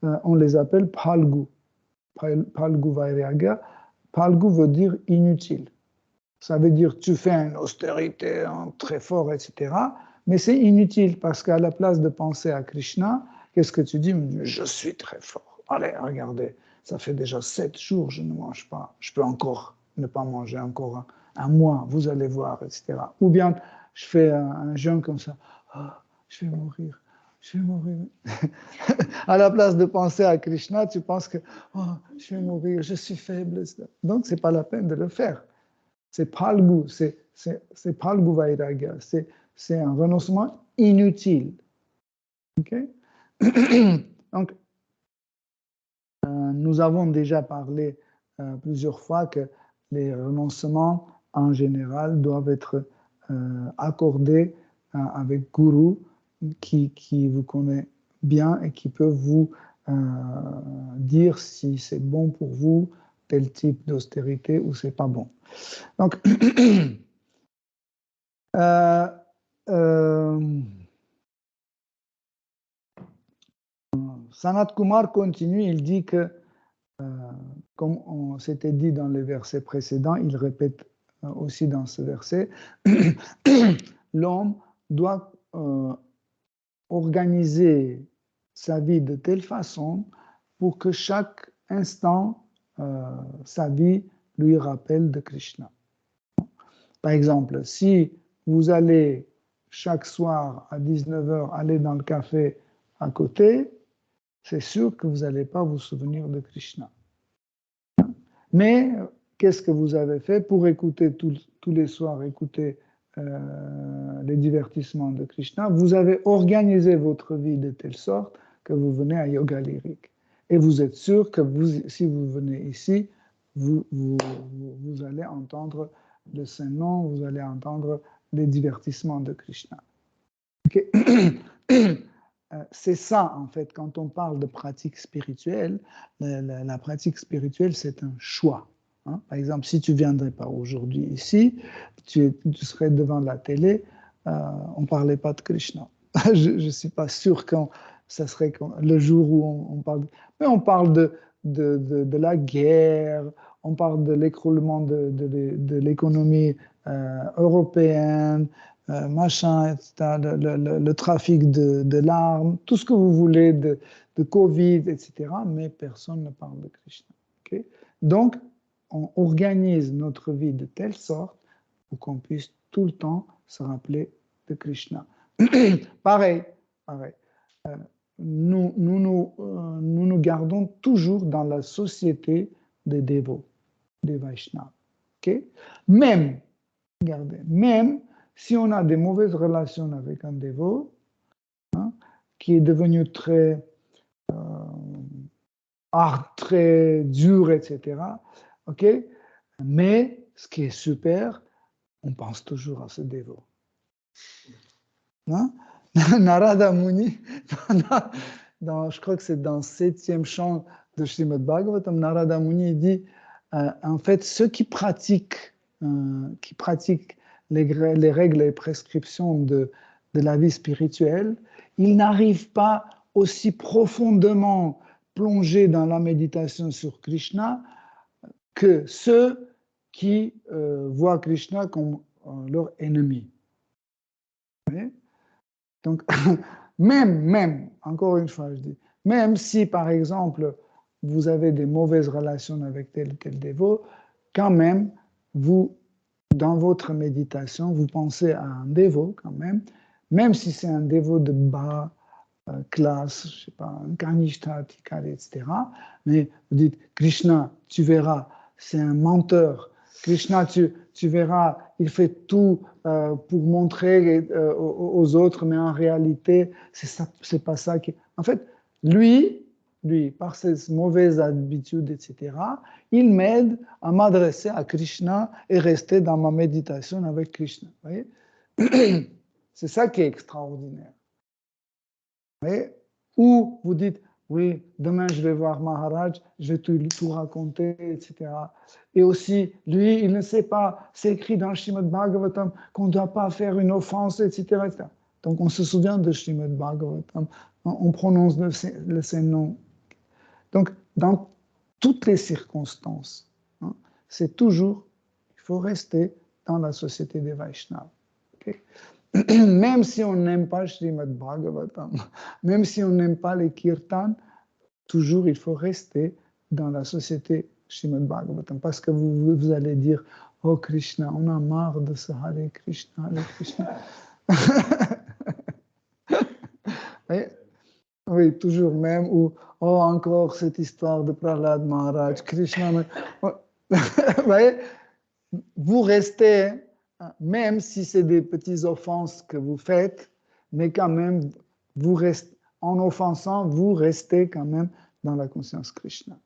on les appelle palgu. Palgu vairagya. Palgu veut dire inutile. Ça veut dire tu fais une austérité hein, très fort, etc. Mais c'est inutile parce qu'à la place de penser à Krishna, qu'est-ce que tu dis? Je suis très fort. Allez, regardez, ça fait déjà 7 jours, je ne mange pas. Je peux encore ne pas manger encore un mois, vous allez voir, etc. Ou bien je fais un jeûne comme ça. Oh, je vais mourir. Je vais mourir. À la place de penser à Krishna, tu penses que oh, je vais mourir, je suis faible. Donc, ce n'est pas la peine de le faire. C'est palgu, c'est palgu vairagya, c'est un renoncement inutile. Okay? Donc, nous avons déjà parlé plusieurs fois que les renoncements en général doivent être accordés avec guru qui vous connaît bien et qui peut vous dire si c'est bon pour vous tel type d'austérité ou c'est pas bon. Donc, Sanat Kumar continue, il dit que, comme on s'était dit dans les versets précédents, il répète aussi dans ce verset, l'homme doit organiser sa vie de telle façon pour que chaque instant, sa vie lui rappelle de Krishna. Par exemple, si vous allez chaque soir à 19h aller dans le café à côté, c'est sûr que vous n'allez pas vous souvenir de Krishna. Mais qu'est-ce que vous avez fait pour écouter tous les soirs, écouter les divertissements de Krishna? Vous avez organisé votre vie de telle sorte que vous venez à Yoga Lyrique. Et vous êtes sûr que si vous venez ici, vous allez entendre le Saint-Nom, vous allez entendre les divertissements de Krishna. Okay. C'est ça, en fait, quand on parle de pratique spirituelle, la pratique spirituelle, c'est un choix. Hein. Par exemple, si tu ne viendrais pas aujourd'hui ici, tu serais devant la télé, on ne parlait pas de Krishna. Je ne suis pas sûr que ça serait le jour où on parle. Mais on parle de la guerre, on parle de l'écroulement de l'économie européenne, machin, etc., le trafic de l'arme, tout ce que vous voulez, de Covid, etc., mais personne ne parle de Krishna. Okay? Donc, on organise notre vie de telle sorte pour qu'on puisse tout le temps se rappeler de Krishna. Pareil. Nous gardons toujours dans la société des dévots, des Vaishnavas. Okay? Même, regardez, même si on a des mauvaises relations avec un dévot, hein, qui est devenu très hard, très dur, etc., ok? Mais ce qui est super, on pense toujours à ce dévot. Hein? Narada Muni, je crois que c'est dans le 7e chant de Srimad Bhagavatam, Narada Muni dit, en fait, ceux qui pratiquent les règles et prescriptions de la vie spirituelle, ils n'arrivent pas aussi profondément plongés dans la méditation sur Krishna que ceux qui voient Krishna comme leur ennemi. Oui? Donc, même, encore une fois, je dis, même si, par exemple, vous avez des mauvaises relations avec tel dévot, quand même, vous, dans votre méditation, vous pensez à un dévot, quand même si c'est un dévot de bas classe, je sais pas, un Kanishta, Tikari, etc. Mais vous dites, Krishna, tu verras, c'est un menteur. Krishna, tu verras, il fait tout pour montrer aux autres, mais en réalité, c'est pas ça qui... En fait, lui, par ses mauvaises habitudes, etc., il m'aide à m'adresser à Krishna et rester dans ma méditation avec Krishna. Vous voyez? C'est ça qui est extraordinaire. Ou vous dites, oui, demain je vais voir Maharaj, je vais tout raconter, etc. Et aussi, lui, il ne sait pas, c'est écrit dans Srimad Bhagavatam qu'on ne doit pas faire une offense, etc., etc. Donc on se souvient de Srimad Bhagavatam, on prononce le Saint-Nom. Donc dans toutes les circonstances, hein, c'est toujours, il faut rester dans la société des Vaishnavas. Okay? Même si on n'aime pas Srimad Bhagavatam, même si on n'aime pas les kirtans, toujours il faut rester dans la société Srimad Bhagavatam, parce que vous allez dire, oh Krishna, on a marre de ce Hare Krishna, Hare Krishna. Oui, oui, toujours même, ou oh, encore cette histoire de Prahlad Maharaj, Krishna. Vous voyez, vous restez, même si c'est des petites offenses que vous faites, mais quand même, vous restez, en offensant, vous restez quand même dans la conscience Krishna.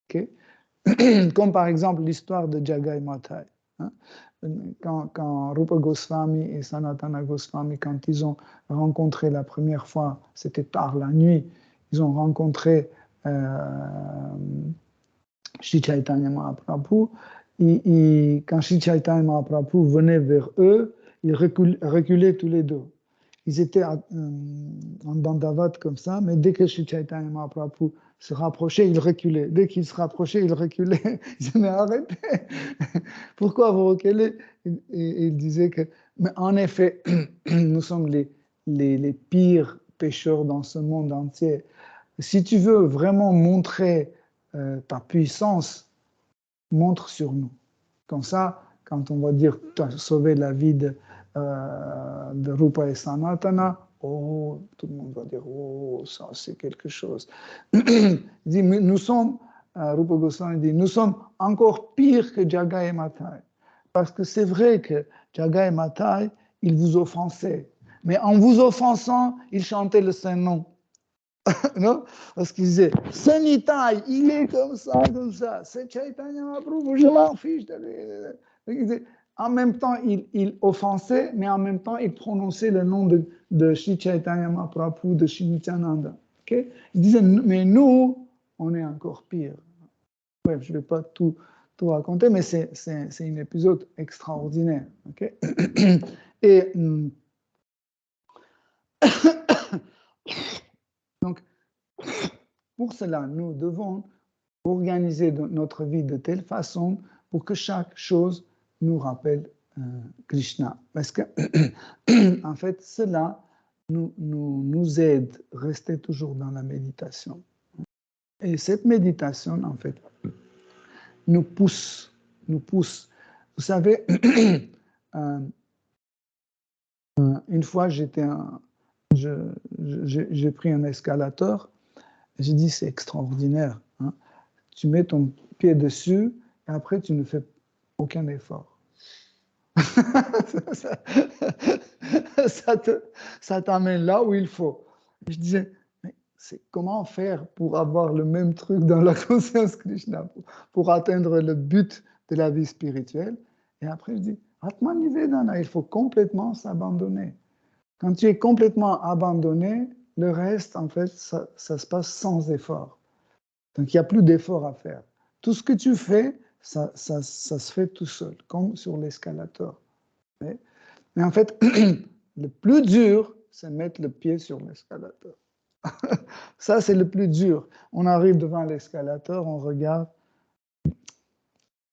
Okay? Comme par exemple l'histoire de Jagai Matai. Hein? Quand Rupa Goswami et Sanatana Goswami, quand ils ont rencontré la première fois, c'était tard la nuit, ils ont rencontré Sri Chaitanya Mahaprabhu. Quand Sri Chaitanya Mahaprabhu venait vers eux, ils reculaient tous les deux. Ils étaient en dandavat comme ça, mais dès que Sri Chaitanya Mahaprabhu se rapprochait, il reculait. Dès qu'il se rapprochait, il reculait. Ils disaient, mais arrêtez, pourquoi vous reculez? Et il disait que, mais en effet, nous sommes les pires pécheurs dans ce monde entier. Si tu veux vraiment montrer ta puissance, montre sur nous. Comme ça, quand on va dire tu as sauvé la vie de Rupa et Sanatana, oh, tout le monde va dire, oh, ça c'est quelque chose. Il dit, nous sommes, Rupa Goswami dit, nous sommes encore pires que Jagai Matai. Parce que c'est vrai que Jagai Matai, il vous offensait. Mais en vous offensant, il chantait le Saint-Nom. Non? Parce qu'il disait, ce Nitai, il est comme ça, c'est Chaitanya Mahaprabhu, je m'en fiche de lui. En même temps, il offensait, mais en même temps, il prononçait le nom de Sri Chaitanya Mahaprabhu, de Sri Nityananda. Okay? Il disait, mais nous, on est encore pire. Bref, je ne vais pas tout raconter, mais c'est un épisode extraordinaire. Okay? Et donc, pour cela, nous devons organiser notre vie de telle façon pour que chaque chose nous rappelle Krishna. Parce que, en fait, cela nous aide à rester toujours dans la méditation. Et cette méditation, en fait, nous pousse. Vous savez, une fois, j'ai pris un escalator, et j'ai dit, c'est extraordinaire. Hein? Tu mets ton pied dessus, et après, tu ne fais aucun effort. ça t'amène là où il faut. Je disais, mais comment faire pour avoir le même truc dans la conscience Krishna, pour atteindre le but de la vie spirituelle? Et après, je dis, Atman Nivedana, il faut complètement s'abandonner. Quand tu es complètement abandonné, le reste, en fait, ça se passe sans effort. Donc, il n'y a plus d'effort à faire. Tout ce que tu fais, ça se fait tout seul, comme sur l'escalator. Mais en fait, le plus dur, c'est mettre le pied sur l'escalator. Ça, c'est le plus dur. On arrive devant l'escalator, on regarde.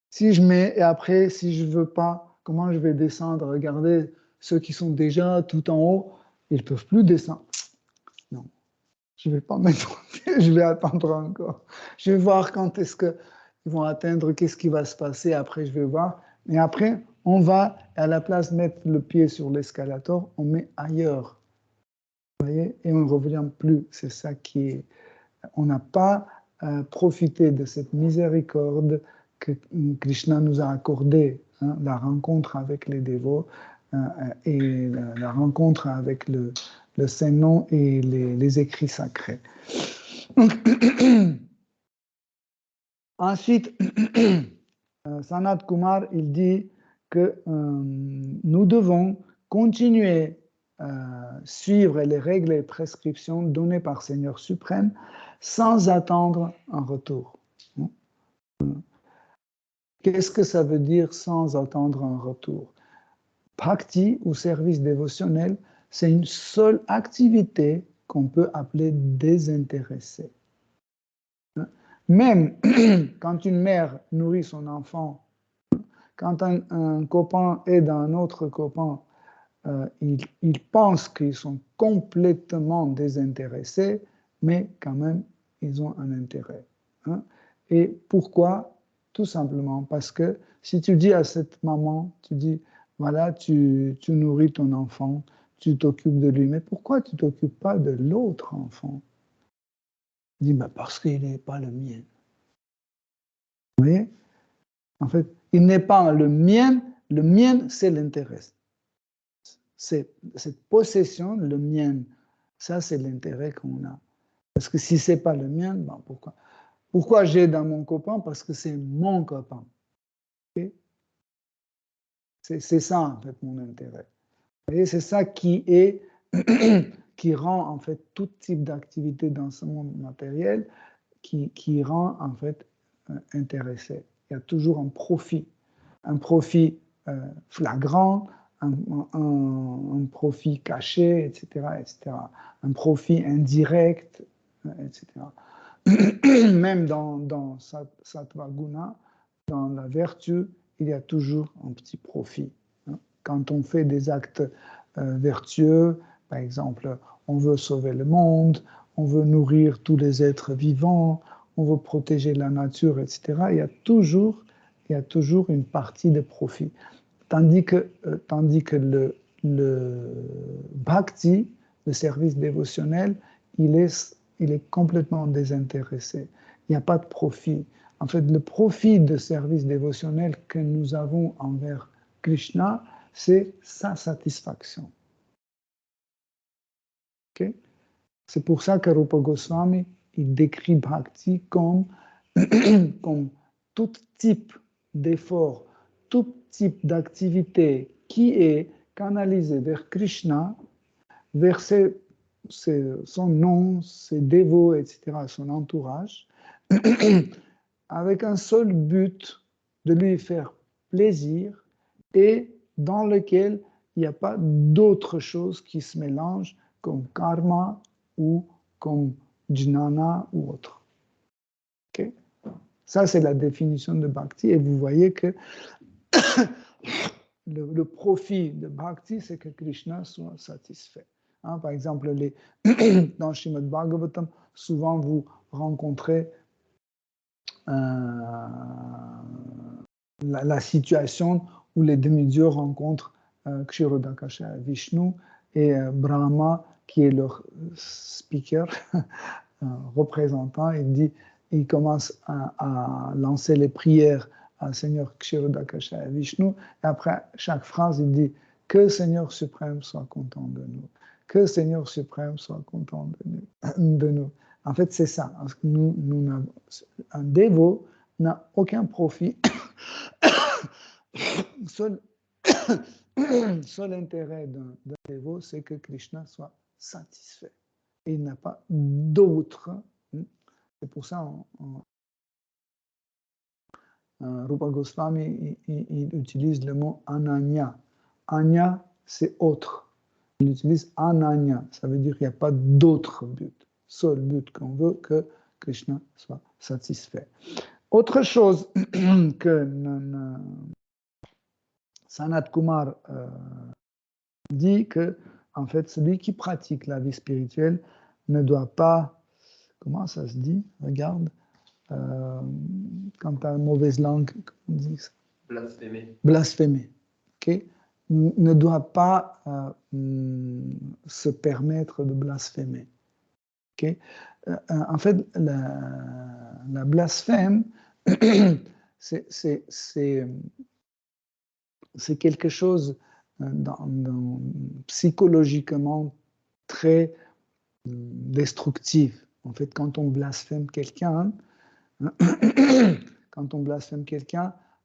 Si je mets, et après, si je ne veux pas, comment je vais descendre? Regardez, ceux qui sont déjà tout en haut, ils ne peuvent plus descendre. Non, je ne vais pas mettre mon pied, je vais attendre encore. Je vais voir quand est-ce qu'ils vont atteindre, qu'est-ce qui va se passer. Après, je vais voir. Et après, on va, à la place de mettre le pied sur l'escalator, on met ailleurs. Vous voyez? Et on ne revient plus. C'est ça qui est... On n'a pas profité de cette miséricorde que Krishna nous a accordée, hein, la rencontre avec les dévots et la rencontre avec le Saint-Nom et les écrits sacrés. Donc, ensuite, Sanat Kumar, il dit que nous devons continuer suivre les règles et prescriptions données par Seigneur suprême sans attendre un retour. Qu'est-ce que ça veut dire sans attendre un retour? Bhakti ou service dévotionnel, c'est une seule activité qu'on peut appeler désintéressée. Même quand une mère nourrit son enfant, quand un copain aide un autre copain, ils pensent qu'ils sont complètement désintéressés, mais quand même, ils ont un intérêt. Et pourquoi? Tout simplement parce que si tu dis à cette maman, tu dis, voilà, tu nourris ton enfant, tu t'occupes de lui, mais pourquoi tu ne t'occupes pas de l'autre enfant? Il dit, bah parce qu'il n'est pas le mien. Vous voyez? En fait, il n'est pas le mien c'est l'intérêt. Cette possession, le mien, ça c'est l'intérêt qu'on a. Parce que si ce n'est pas le mien, ben pourquoi? Pourquoi j'aide à mon copain? Parce que c'est mon copain. Okay? C'est ça en fait mon intérêt. Et c'est ça qui rend en fait tout type d'activité dans ce monde matériel qui rend en fait intéressé. Il y a toujours un profit flagrant, un profit caché, etc., etc., un profit indirect, etc. Même dans Sattva Guna, dans la vertu, il y a toujours un petit profit. Quand on fait des actes vertueux, par exemple, on veut sauver le monde, on veut nourrir tous les êtres vivants, on veut protéger la nature, etc., il y a toujours une partie de profit. Tandis que le bhakti, le service dévotionnel, il est complètement désintéressé. Il n'y a pas de profit. En fait, le profit de service dévotionnel que nous avons envers Krishna, c'est sa satisfaction. Okay? C'est pour ça que Rupa Goswami il décrit Bhakti comme tout type d'effort, tout type d'activité qui est canalisé vers Krishna, vers son nom, ses dévots, etc., son entourage, avec un seul but de lui faire plaisir et dans lequel il n'y a pas d'autre chose qui se mélange comme karma ou comme jnana ou autre. Okay? Ça, c'est la définition de Bhakti et vous voyez que le profit de Bhakti, c'est que Krishna soit satisfait. Par exemple, dans Srimad Bhagavatam, souvent vous rencontrez la situation où les demi-dieux rencontrent Kshirodakasha Vishnu et Brahma, qui est leur speaker, représentant, il commence à lancer les prières à Seigneur Kshirodakasha Vishnu, et après chaque phrase, il dit que Seigneur suprême soit content de nous, que Seigneur suprême soit content de nous. En fait, c'est ça. Parce que un dévot n'a aucun profit. Seul intérêt d'un dévot, c'est que Krishna soit satisfait. Et il n'a pas d'autre. C'est pour ça Rupa Goswami il utilise le mot ananya. Anya, c'est autre. Il utilise ananya. Ça veut dire qu'il n'y a pas d'autre but. Seul but qu'on veut que Krishna soit satisfait. Autre chose que Sanat Kumar dit que, en fait, celui qui pratique la vie spirituelle ne doit pas, comment ça se dit? Regarde, quand tu as une mauvaise langue, on dit ça? Blasphémer. Blasphémer, ok? Ne doit pas se permettre de blasphémer. Okay? En fait, la blasphème, c'est quelque chose psychologiquement très destructif. En fait, quand on blasphème quelqu'un,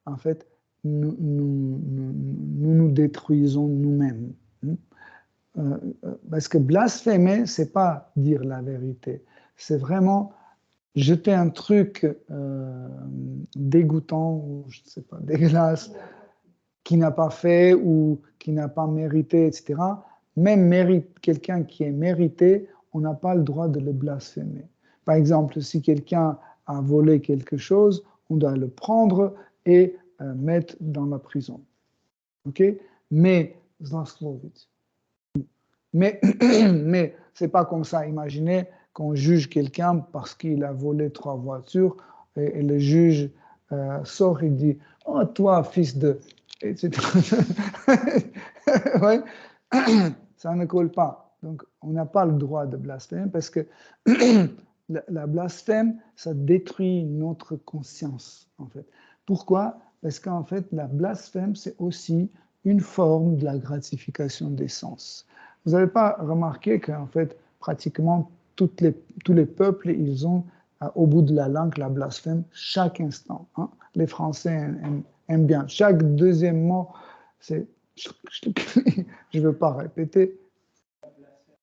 en fait, nous détruisons nous-mêmes. parce que blasphémer, c'est pas dire la vérité, c'est vraiment jeter un truc dégoûtant ou je ne sais pas, dégueulasse, qui n'a pas fait ou qui n'a pas mérité, etc. Même quelqu'un qui est mérité, on n'a pas le droit de le blasphémer. Par exemple, si quelqu'un a volé quelque chose, on doit le prendre et mettre dans la prison. OK? Mais, mais c'est pas comme ça. Imaginez qu'on juge quelqu'un parce qu'il a volé 3 voitures et le juge sort et dit « Oh, toi, fils de... » etc. Ouais. Ça ne colle pas. Donc, on n'a pas le droit de blasphémer parce que la blasphème, ça détruit notre conscience, en fait. Pourquoi? Parce qu'en fait, la blasphème, c'est aussi une forme de la gratification des sens. Vous n'avez pas remarqué qu'en fait, pratiquement tous les peuples, ils ont au bout de la langue la blasphème chaque instant. Hein? Les Français aiment bien. Chaque deuxième mot, c'est... Je ne veux pas répéter.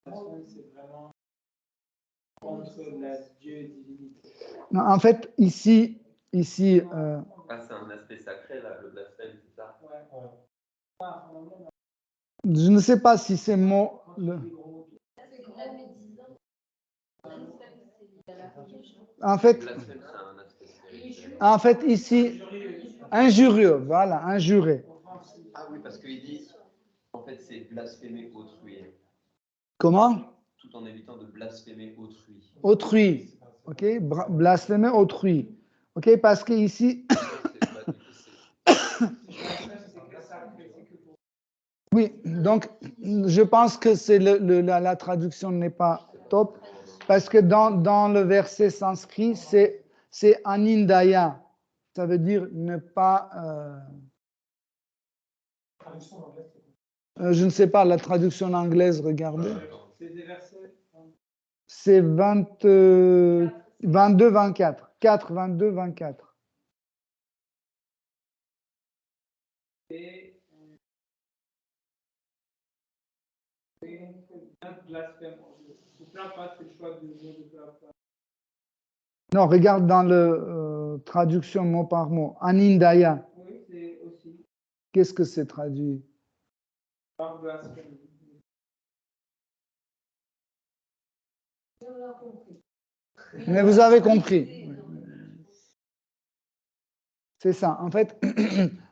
C'est vraiment contre la Dieu divinité. Non, en fait, ici Ah, c'est un aspect sacré, là, le blasphème, c'est ça? Je ne sais pas si ces mots... En fait, ici, injurieux, voilà, injuré. Ah oui, parce qu'il dit, en fait, c'est blasphémer autrui. Comment? Tout en évitant de blasphémer autrui. Autrui, ok? Blasphémer autrui, ok? Parce que ici... Oui, donc je pense que c'est la traduction n'est pas top, parce que dans le verset sanskrit, c'est anindaya. Ça veut dire ne pas... je ne sais pas, la traduction anglaise, regardez. C'est 22, 24. 4, 22, 24. Non, regarde dans la traduction mot par mot. Anindaya. Oui, c'est aussi. Qu'est-ce que c'est traduit? Par blasphème. Mais vous avez compris. C'est ça. En fait,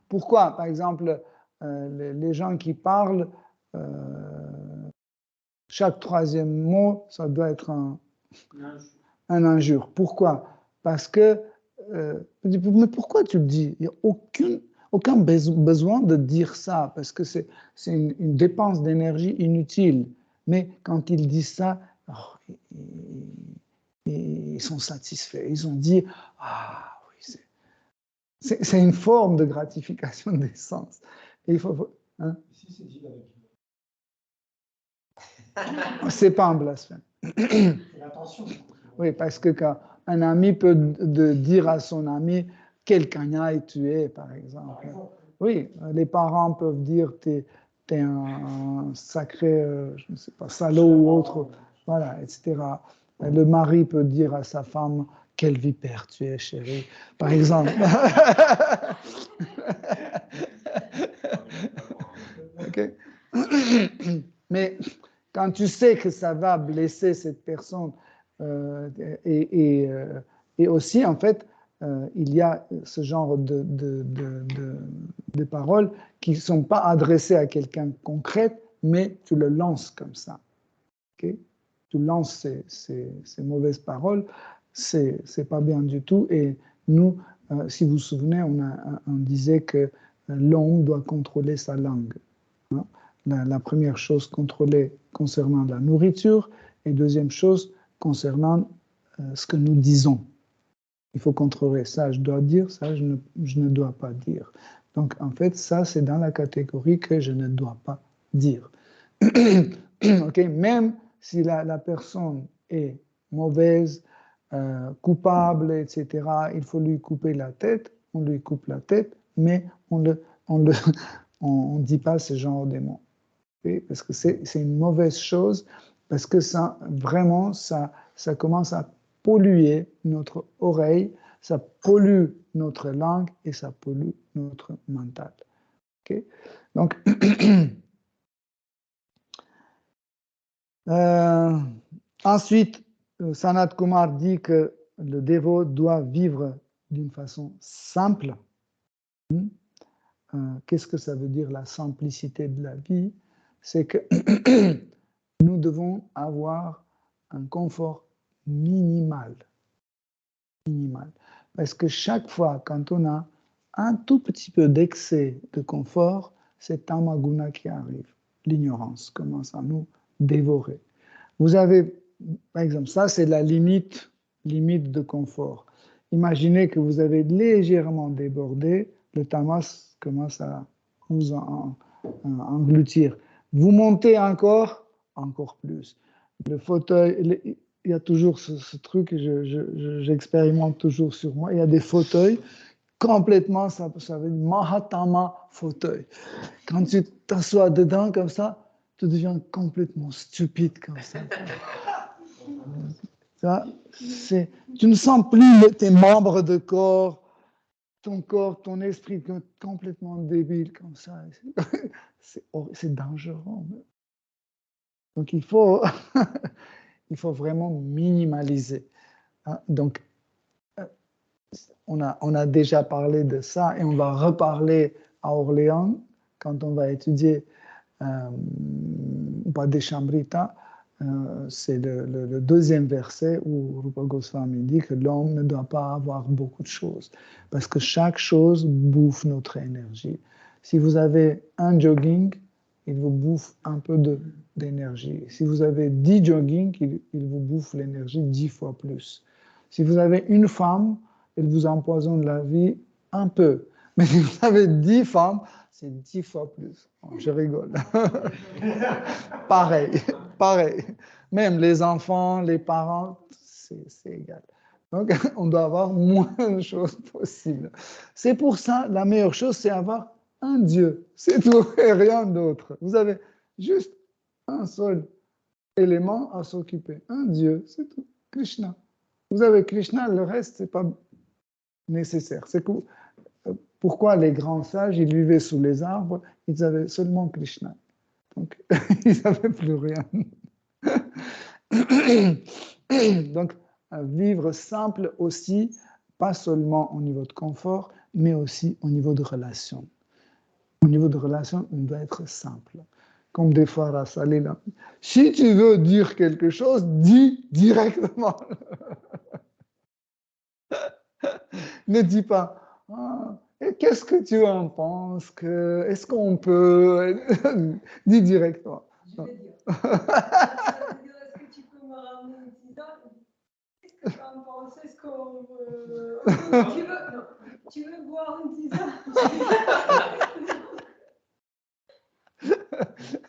pourquoi, par exemple, les gens qui parlent, chaque troisième mot, ça doit être un injure. Pourquoi? Parce que, mais pourquoi tu le dis? Il n'y a aucun besoin de dire ça, parce que c'est une dépense d'énergie inutile. Mais quand ils disent ça, oh, ils sont satisfaits. Ils ont dit, ah oui, c'est une forme de gratification des sens. Et il faut, hein? Si c'est dit C'est pas un blasphème. L'attention. Oui, parce que quand un ami peut dire à son ami quel cagnaille tu es, par exemple. Oui, les parents peuvent dire t'es un sacré, je ne sais pas, salaud ou autre, voilà, etc. Le mari peut dire à sa femme quel vipère tu es, chérie, par exemple. Okay. Mais quand tu sais que ça va blesser cette personne, et aussi, en fait, il y a ce genre de paroles qui ne sont pas adressées à quelqu'un concret, mais tu le lances comme ça. Okay? Tu lances ces mauvaises paroles, c'est pas bien du tout. Et nous, si vous vous souvenez, on disait que l'homme doit contrôler sa langue. Hein? La première chose contrôlée concernant la nourriture et deuxième chose concernant ce que nous disons. Il faut contrôler ça, je dois dire, ça, je ne dois pas dire. Donc, en fait, ça, c'est dans la catégorie que je ne dois pas dire. Okay? Même si la personne est mauvaise, coupable, etc., il faut lui couper la tête, on lui coupe la tête, mais on ne dit pas ce genre de mots. Okay? Parce que c'est une mauvaise chose, parce que ça, vraiment, ça commence à polluer notre oreille, ça pollue notre langue et ça pollue notre mental. Okay? Donc, ensuite, Sanat Kumar dit que le dévot doit vivre d'une façon simple. Qu'est-ce que ça veut dire la simplicité de la vie? C'est que nous devons avoir un confort minimal. Minimal. Parce que chaque fois, quand on a un tout petit peu d'excès de confort, c'est Tamaguna qui arrive. L'ignorance commence à nous dévorer. Vous avez, par exemple, ça c'est la limite de confort. Imaginez que vous avez légèrement débordé, le tamas commence à vous engloutir. Vous montez encore plus. Le fauteuil, il y a toujours ce truc, j'expérimente toujours sur moi, il y a des fauteuils complètement, ça veut dire Mahatama fauteuil. Quand tu t'assois dedans comme ça, tu deviens complètement stupide comme ça. Tu ne sens plus tes membres de corps, ton esprit complètement débile comme ça. C'est dangereux. Donc il faut vraiment minimaliser. Donc on a déjà parlé de ça et on va reparler à Orléans quand on va étudier Padeshamrita. C'est le deuxième verset où Rupa Goswami dit que l'homme ne doit pas avoir beaucoup de choses parce que chaque chose bouffe notre énergie. Si vous avez un jogging, il vous bouffe un peu d'énergie. Si vous avez 10 jogging, il vous bouffe l'énergie 10 fois plus. Si vous avez une femme, elle vous empoisonne la vie un peu. Mais si vous avez 10 femmes, c'est 10 fois plus. Je rigole. Pareil. Même les enfants, les parents, c'est égal. Donc, on doit avoir moins de choses possibles. C'est pour ça, la meilleure chose, c'est avoir un Dieu. C'est tout et rien d'autre. Vous avez juste un seul élément à s'occuper. Un Dieu, c'est tout. Krishna. Vous avez Krishna, le reste, c'est pas nécessaire. C'est pourquoi les grands sages, ils vivaient sous les arbres, ils avaient seulement Krishna. Donc, ils n'avaient plus rien. Donc, vivre simple aussi, pas seulement au niveau de confort, mais aussi au niveau de relation. Au niveau de relation, on doit être simple. Comme des fois, Rasalila, si tu veux dire quelque chose, dis directement. Ne dis pas, qu'est-ce que tu en penses que, est-ce qu'on peut... Dis directement. Je vais dire. Est-ce que tu peux me ramener une tisane? Qu'est-ce que tu en penses? Est-ce qu'on veut... Tu veux boire une tisane?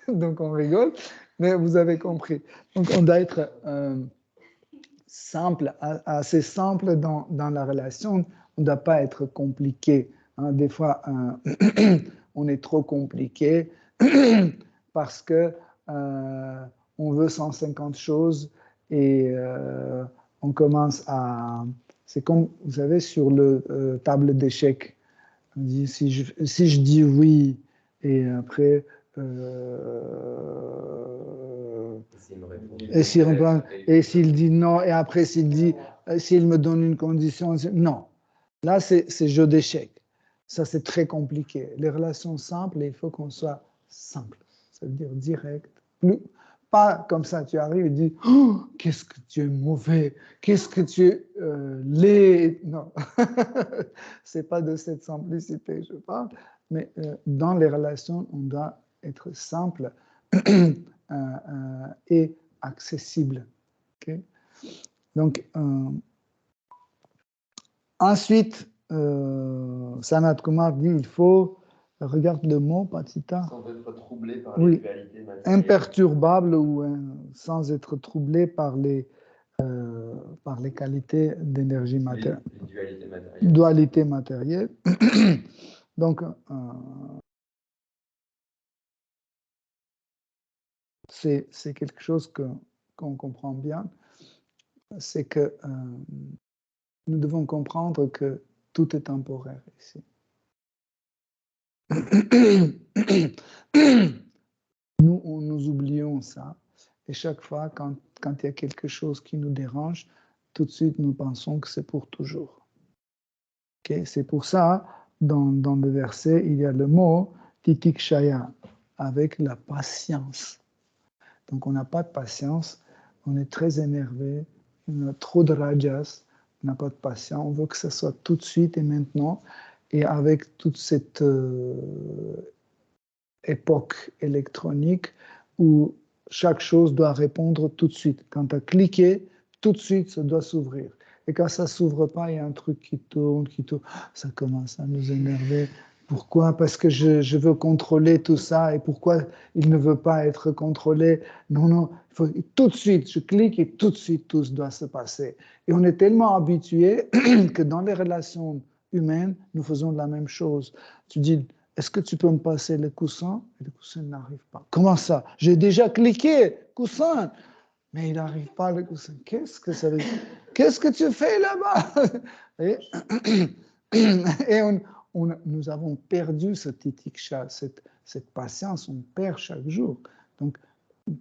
Donc on rigole, mais vous avez compris. Donc on doit être simple, assez simple dans la relation. On ne doit pas être compliqué. Hein. Des fois, on est trop compliqué parce que on veut 150 choses et on commence à... C'est comme, vous savez, sur le table d'échecs. On dit, si je dis oui et après... et s'il dit non, et après s'il me donne une condition, non. Là, c'est jeu d'échecs. Ça, c'est très compliqué. Les relations simples, il faut qu'on soit simple. Ça veut dire direct. Pas comme ça, tu arrives et dis oh, qu'est-ce que tu es mauvais, qu'est-ce que tu es laid. Non, c'est pas de cette simplicité, je parle. Mais dans les relations, on doit être simple et accessible. Okay? Donc, ensuite, Sanat Kumar dit il faut, regarde le mot, Patita. Sans être troublé par oui, les dualités matérielles. Imperturbable ou sans être troublé par les qualités d'énergie matérielle. Les dualités matérielles. Donc, c'est quelque chose qu'on comprend bien, c'est que nous devons comprendre que tout est temporaire ici. Nous oublions ça. Et chaque fois, quand il y a quelque chose qui nous dérange, tout de suite, nous pensons que c'est pour toujours. Okay? C'est pour ça, dans le verset, il y a le mot titikshaya, avec la patience. Donc, on n'a pas de patience, on est très énervé, on a trop de rajas, on n'a pas de patience, on veut que ça soit tout de suite et maintenant. Et avec toute cette époque électronique où chaque chose doit répondre tout de suite. Quand tu as cliqué, tout de suite, ça doit s'ouvrir. Et quand ça ne s'ouvre pas, il y a un truc qui tourne, ça commence à nous énerver. Pourquoi? Parce que je veux contrôler tout ça. Et pourquoi il ne veut pas être contrôlé? Non, il faut, tout de suite, je clique et tout de suite, tout doit se passer. Et on est tellement habitué que dans les relations humaines, nous faisons la même chose. Tu dis, est-ce que tu peux me passer le coussin? Et le coussin n'arrive pas. Comment ça? J'ai déjà cliqué, coussin. Mais il n'arrive pas, le coussin. Qu'est-ce que ça veut dire? Qu'est-ce que tu fais là-bas? Et nous avons perdu ce titiksha, cette patience, on perd chaque jour. Donc,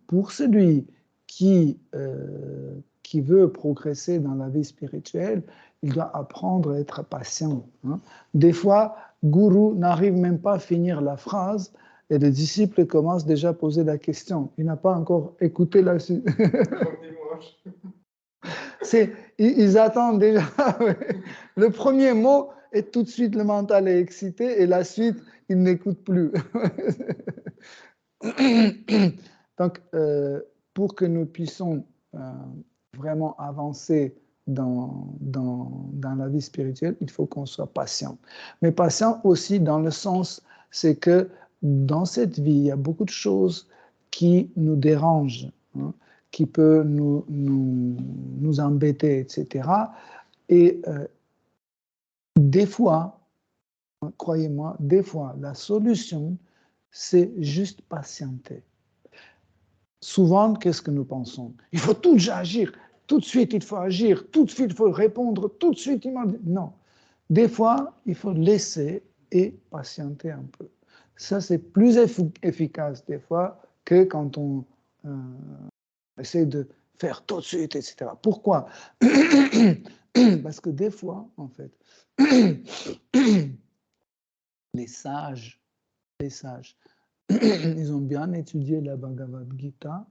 pour celui qui veut progresser dans la vie spirituelle, il doit apprendre à être patient. Hein. Des fois, Guru n'arrive même pas à finir la phrase et le disciple commence déjà à poser la question. Il n'a pas encore écouté la suite. Ils attendent déjà. Le premier mot et tout de suite le mental est excité et la suite, il n'écoute plus. Donc, pour que nous puissions vraiment avancer dans la vie spirituelle, il faut qu'on soit patient. Mais patient aussi dans le sens, c'est que dans cette vie, il y a beaucoup de choses qui nous dérangent, hein, qui peuvent nous embêter, etc. Et des fois, croyez-moi, des fois, la solution, c'est juste patienter. Souvent, qu'est-ce que nous pensons? Il faut tout agir, tout de suite il faut agir, tout de suite il faut répondre, tout de suite il m'a dit. Non. Des fois, il faut laisser et patienter un peu. Ça, c'est plus efficace des fois que quand on essaie de faire tout de suite, etc. Pourquoi? Parce que des fois, en fait, les sages, ils ont bien étudié la Bhagavad Gita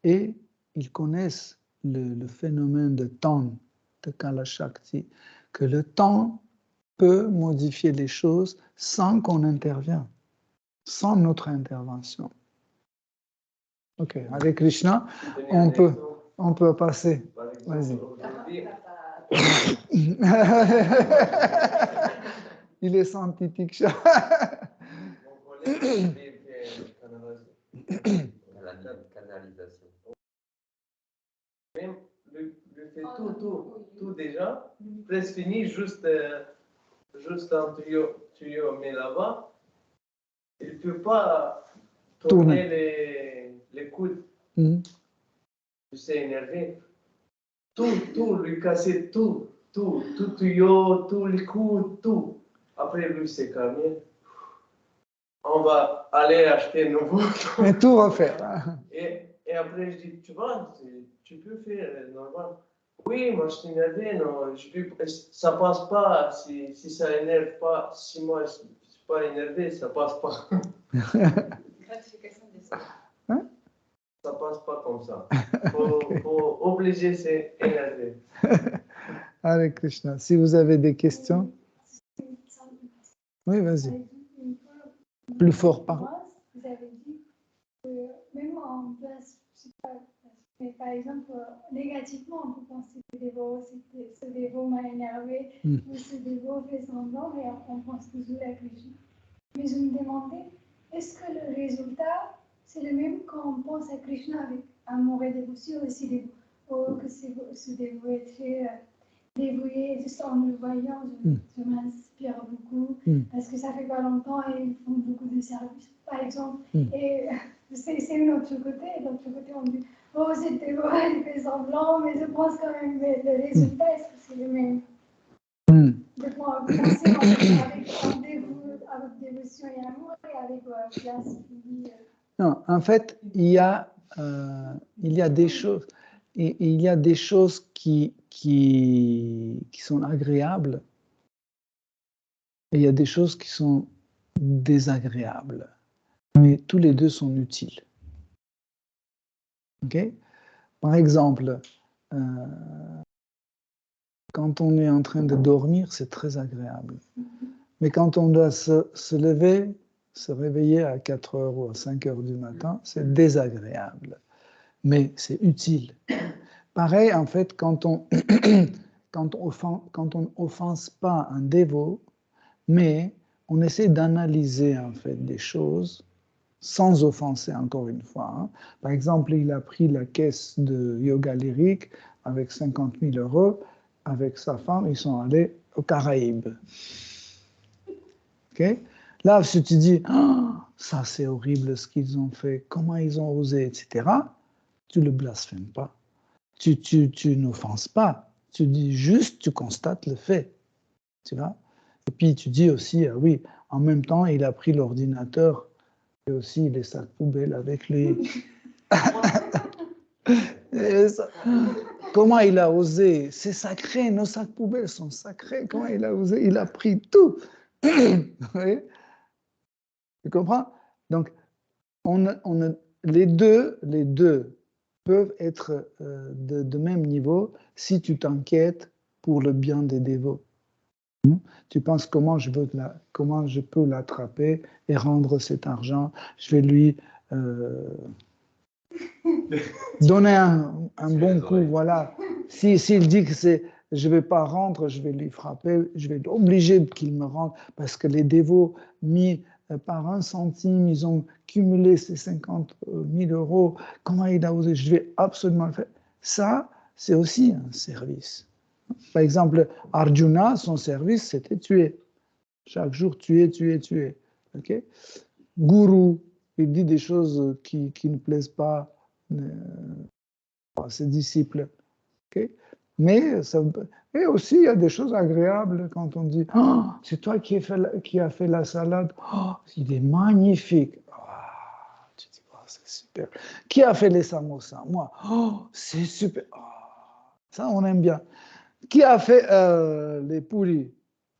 et ils connaissent le phénomène de temps, de Kala Shakti, que le temps peut modifier les choses sans qu'on intervienne, sans notre intervention. Ok, avec Krishna, on peut passer. Vas-y. Il est sans titiksha. La canalisation. Même le fait tout déjà, presque fini, juste un tuyau met là-bas, il ne peut pas tourner les coudes. Tu sais, énervé. Tout, lui casser tout tuyau, tout les coudes, tout. Après, lui s'est calmé. On va aller acheter un nouveau. Mais tout refaire. Et après, je dis, tu vois, tu peux faire normal. Oui, moi je suis énervé, non, ça passe pas. Si ça énerve pas, si moi je suis pas énervé, ça passe pas. Gratification des sens. Hein? Ça passe pas comme ça. Faut obliger, c'est énervé. Hare Krishna. Si vous avez des questions. Oui, vas-y. Plus fort, pardon. Vous avez dit que même en place, je sais pas, mais par exemple, négativement, on peut penser que ce dévot m'a énervé, ou ce dévot fait semblant, et on pense toujours à Krishna. Mais je me demandais, est-ce que le résultat, c'est le même quand on pense à Krishna avec amour et dévotion aussi, que ce dévot est très dévoué, juste en le voyant, je m'inspire beaucoup, parce que ça fait pas longtemps et ils font beaucoup de services, par exemple. Et c'est une autre côté. Et de l'autre côté, on dit, oh, c'était beau, il fait semblant, mais je pense quand même que le résultat, est-ce que c'est le même? De penser avec dévotion et amour et avec classe. Non, en fait, il y a des choses, il y a des choses qui sont agréables et il y a des choses qui sont désagréables. Mais tous les deux sont utiles. Okay? Par exemple, quand on est en train de dormir, c'est très agréable. Mais quand on doit se lever, se réveiller à 4 heures ou à 5 heures du matin, c'est désagréable. Mais c'est utile. Pareil, en fait, quand on offense pas un dévot, mais on essaie d'analyser en fait des choses sans offenser encore une fois. Hein. Par exemple, il a pris la caisse de yoga lyrique avec 50 000 €. Avec sa femme, ils sont allés aux Caraïbes. Okay? Là, si tu dis, oh, ça c'est horrible ce qu'ils ont fait, comment ils ont osé, etc., tu ne le blasphèmes pas. Tu n'offenses pas. Tu dis juste, tu constates le fait. Tu vois? Et puis tu dis aussi, ah oui, en même temps, il a pris l'ordinateur et aussi les sacs poubelles avec lui. Comment il a osé? C'est sacré, nos sacs poubelles sont sacrés. Comment il a osé? Il a pris tout. Oui? Tu comprends? Donc, les deux peuvent être de même niveau si tu t'inquiètes pour le bien des dévots. Tu penses comment je peux l'attraper et rendre cet argent? Je vais lui donner un bon coup, voilà. S'il dit que je ne vais pas rendre, je vais lui frapper, je vais l'obliger qu'il me rende, parce que les dévots mis par 1 centime, ils ont cumulé ces 50 000 €. Comment il a osé? Je vais absolument le faire. Ça, c'est aussi un service. Par exemple, Arjuna, son service, c'était tuer. Chaque jour, tuer. Okay? Guru, il dit des choses qui ne plaisent pas à ses disciples. Okay? Mais aussi, il y a des choses agréables quand on dit oh, c'est toi qui as fait la salade. Oh, il est magnifique. Oh, tu dis oh, c'est super. Qui a fait les samosas? Moi. Oh, c'est super. Oh, ça, on aime bien. Qui a fait les poulis?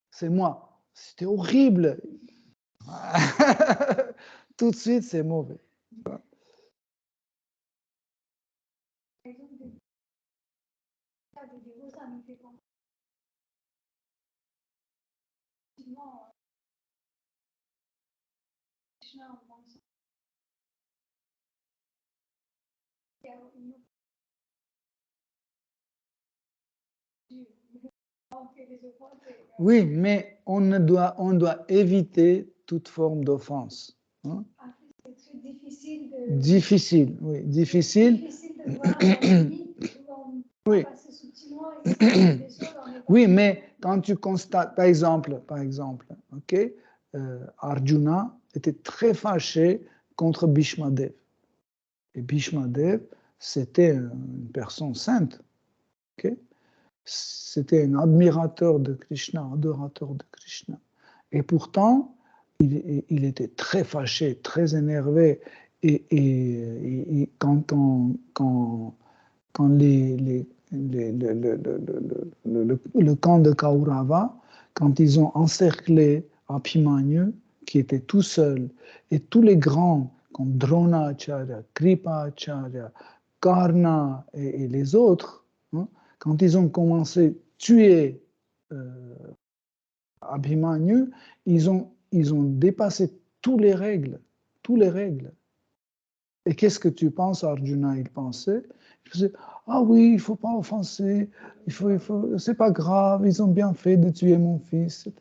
C'est moi. C'était horrible. Tout de suite, c'est mauvais. Oui, mais on doit éviter toute forme d'offense. Hein? C'est difficile Difficile, oui, difficile. De voir la limite, oui. Oui, mais quand tu constates, par exemple, okay, Arjuna était très fâché contre Bhishmadev. Et Bhishmadev, c'était une personne sainte. Okay? C'était un admirateur de Krishna, adorateur de Krishna. Et pourtant, il était très fâché, très énervé. Et quand le camp de Kaurava, quand ils ont encerclé Abhimanyu, qui était tout seul, et tous les grands, comme Dronacharya, Kripacharya, Karna et les autres, hein, quand ils ont commencé à tuer Abhimanyu, ils ont dépassé toutes les règles. Et qu'est-ce que tu penses, Arjuna? Il pensait, ah oui, il ne faut pas offenser, c'est pas grave, ils ont bien fait de tuer mon fils, c'est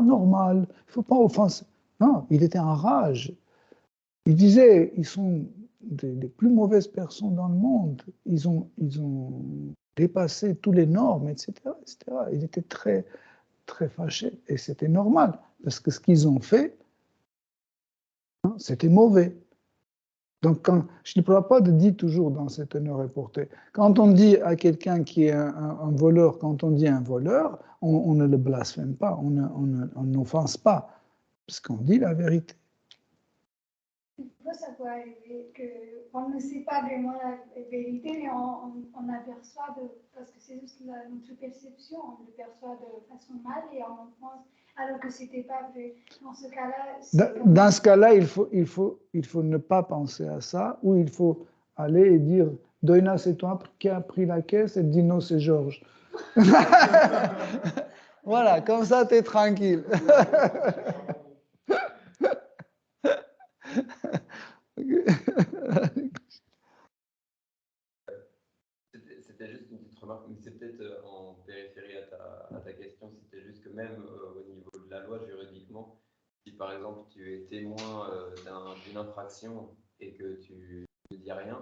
normal, il ne faut pas offenser. Non, il était en rage. Il disait, ils sont des plus mauvaises personnes dans le monde, ils ont dépassé toutes les normes, etc., etc. Il était très, très fâché, et c'était normal, parce que ce qu'ils ont fait, hein, c'était mauvais. Donc, je ne parle pas de dit toujours dans cet honneur et porté. Quand on dit à quelqu'un qui est un voleur, quand on dit un voleur, on ne le blasphème pas, on n'offense pas, parce qu'on dit la vérité. Ça peut arriver qu'on ne sait pas vraiment la vérité, mais on aperçoit, parce que c'est juste notre perception, on le perçoit de façon mal et on pense, alors que ce n'était pas vrai. Dans ce cas-là, dans ce cas-là, il faut ne pas penser à ça, ou il faut aller et dire Doina, c'est toi qui as pris la caisse, et Dino, c'est Georges. Voilà, comme ça, tu es tranquille. C'était juste une petite remarque, mais c'est peut-être en périphérie à ta question, c'était juste que même au niveau de la loi, juridiquement, si par exemple tu es témoin d'une infraction et que tu ne dis rien,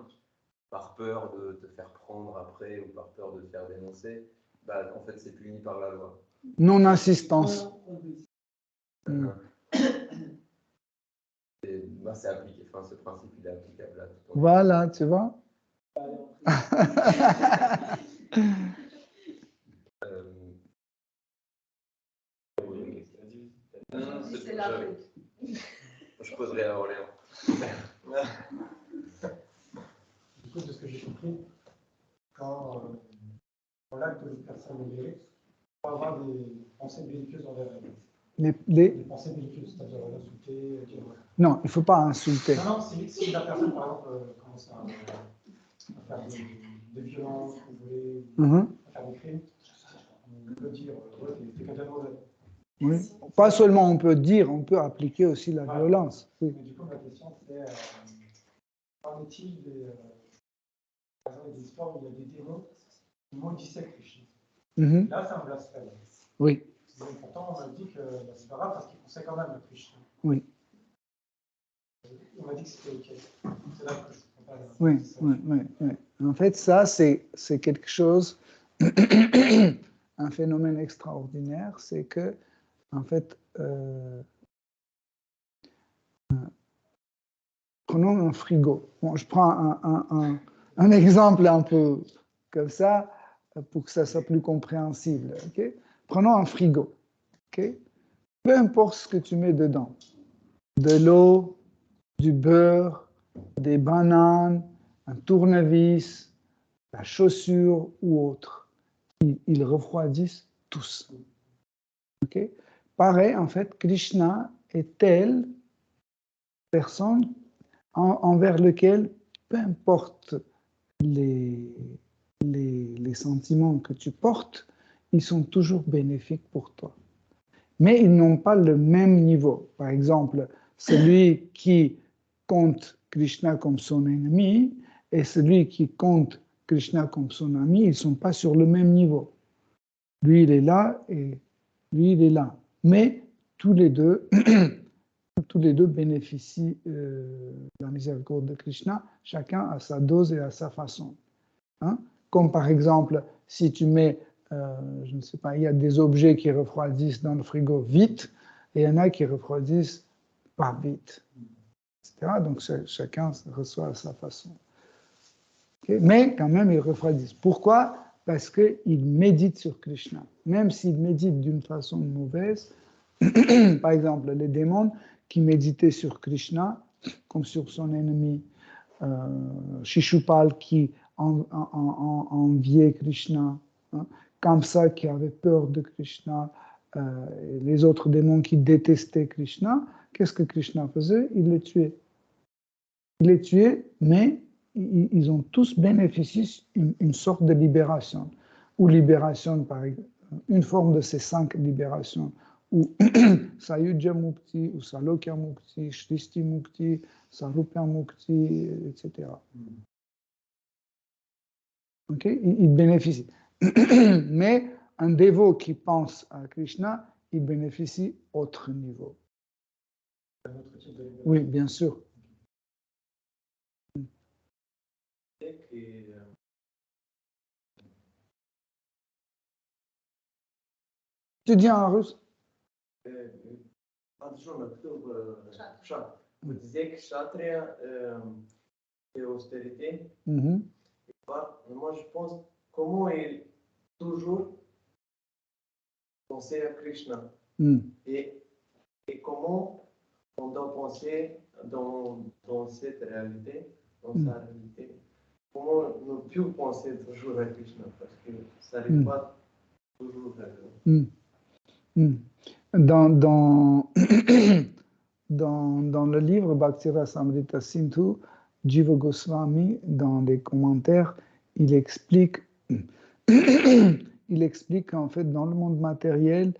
par peur de te faire prendre après ou par peur de te faire dénoncer, bah, en fait c'est puni par la loi. Non-assistance. Bah, c'est appliqué, enfin, ce principe il est applicable à tout. Voilà, tu vois. Non, c'est la faute. Je poserai à Orléans. Du coup, de ce que j'ai compris, quand l'acte de personne est libérée, il faut avoir des pensées belliqueuses envers elle. Des pensées belliqueuses, c'est-à-dire insulter, dire... Non, il ne faut pas insulter. Non, si la personne, par exemple, commence à faire des violences, à faire des crimes, on peut dire, t'es quelqu'un de mauvais. Oui. Pas seulement on peut dire, on peut appliquer aussi la violence. Oui. Mais du coup, ma question, c'est qu'en est-il par exemple, des histoires où il y a des démons qui maudissaient Krishna. Là, c'est un blasphème. Oui. Mais pourtant, on m'a dit que c'est pas grave parce qu'il pensait quand même à Krishna. Oui. On m'a dit que c'était OK. C'est là que je comprends pas. Oui. En fait, ça, c'est quelque chose, un phénomène extraordinaire, c'est que, en fait, prenons un frigo. Bon, je prends un exemple un peu comme ça, pour que ça soit plus compréhensible. Okay? Prenons un frigo. Okay? Peu importe ce que tu mets dedans, de l'eau, du beurre, des bananes, un tournevis, la chaussure ou autre, ils refroidissent tous. Okay? Pareil, en fait, Krishna est telle personne envers lequel, peu importe les sentiments que tu portes, ils sont toujours bénéfiques pour toi. Mais ils n'ont pas le même niveau. Par exemple, celui qui compte Krishna comme son ennemi et celui qui compte Krishna comme son ami, ils ne sont pas sur le même niveau. Lui, il est là et lui, il est là. Mais tous les deux bénéficient de la miséricorde de Krishna, chacun à sa dose et à sa façon. Hein? Comme par exemple, si tu mets, je ne sais pas, il y a des objets qui refroidissent dans le frigo vite, et il y en a qui refroidissent pas vite, etc. Donc chacun reçoit à sa façon. Okay? Mais quand même, ils refroidissent. Pourquoi? Parce qu'ils méditent sur Krishna. Même s'ils méditent d'une façon mauvaise, par exemple, les démons qui méditaient sur Krishna, comme sur son ennemi Shishupal qui enviait Krishna, hein, Kamsa qui avait peur de Krishna, les autres démons qui détestaient Krishna, qu'est-ce que Krishna faisait? Il les tuait. Il les tuait, mais ils ont tous bénéficié d'une sorte de libération, ou libération par une forme de ces 5 libérations, ou Sayujya Mukti, ou Salokya Mukti, Shristi Mukti, Sarupya Mukti, etc. Okay? Il bénéficie. Mais un dévot qui pense à Krishna, il bénéficie autre niveau. Oui, bien sûr. Tu dis en russe? Vous disiez que Kshatriya et austérité. Mhm. Moi, je pense comment il toujours penser à Krishna et comment on doit penser dans cette réalité, dans sa réalité. Comment ne plus penser toujours à Krishna parce que ça n'arrive pas toujours à Dans le livre Bhaktirasamrita Sindhu, Jiva Goswami, dans les commentaires, il explique qu'en fait, dans le monde matériel,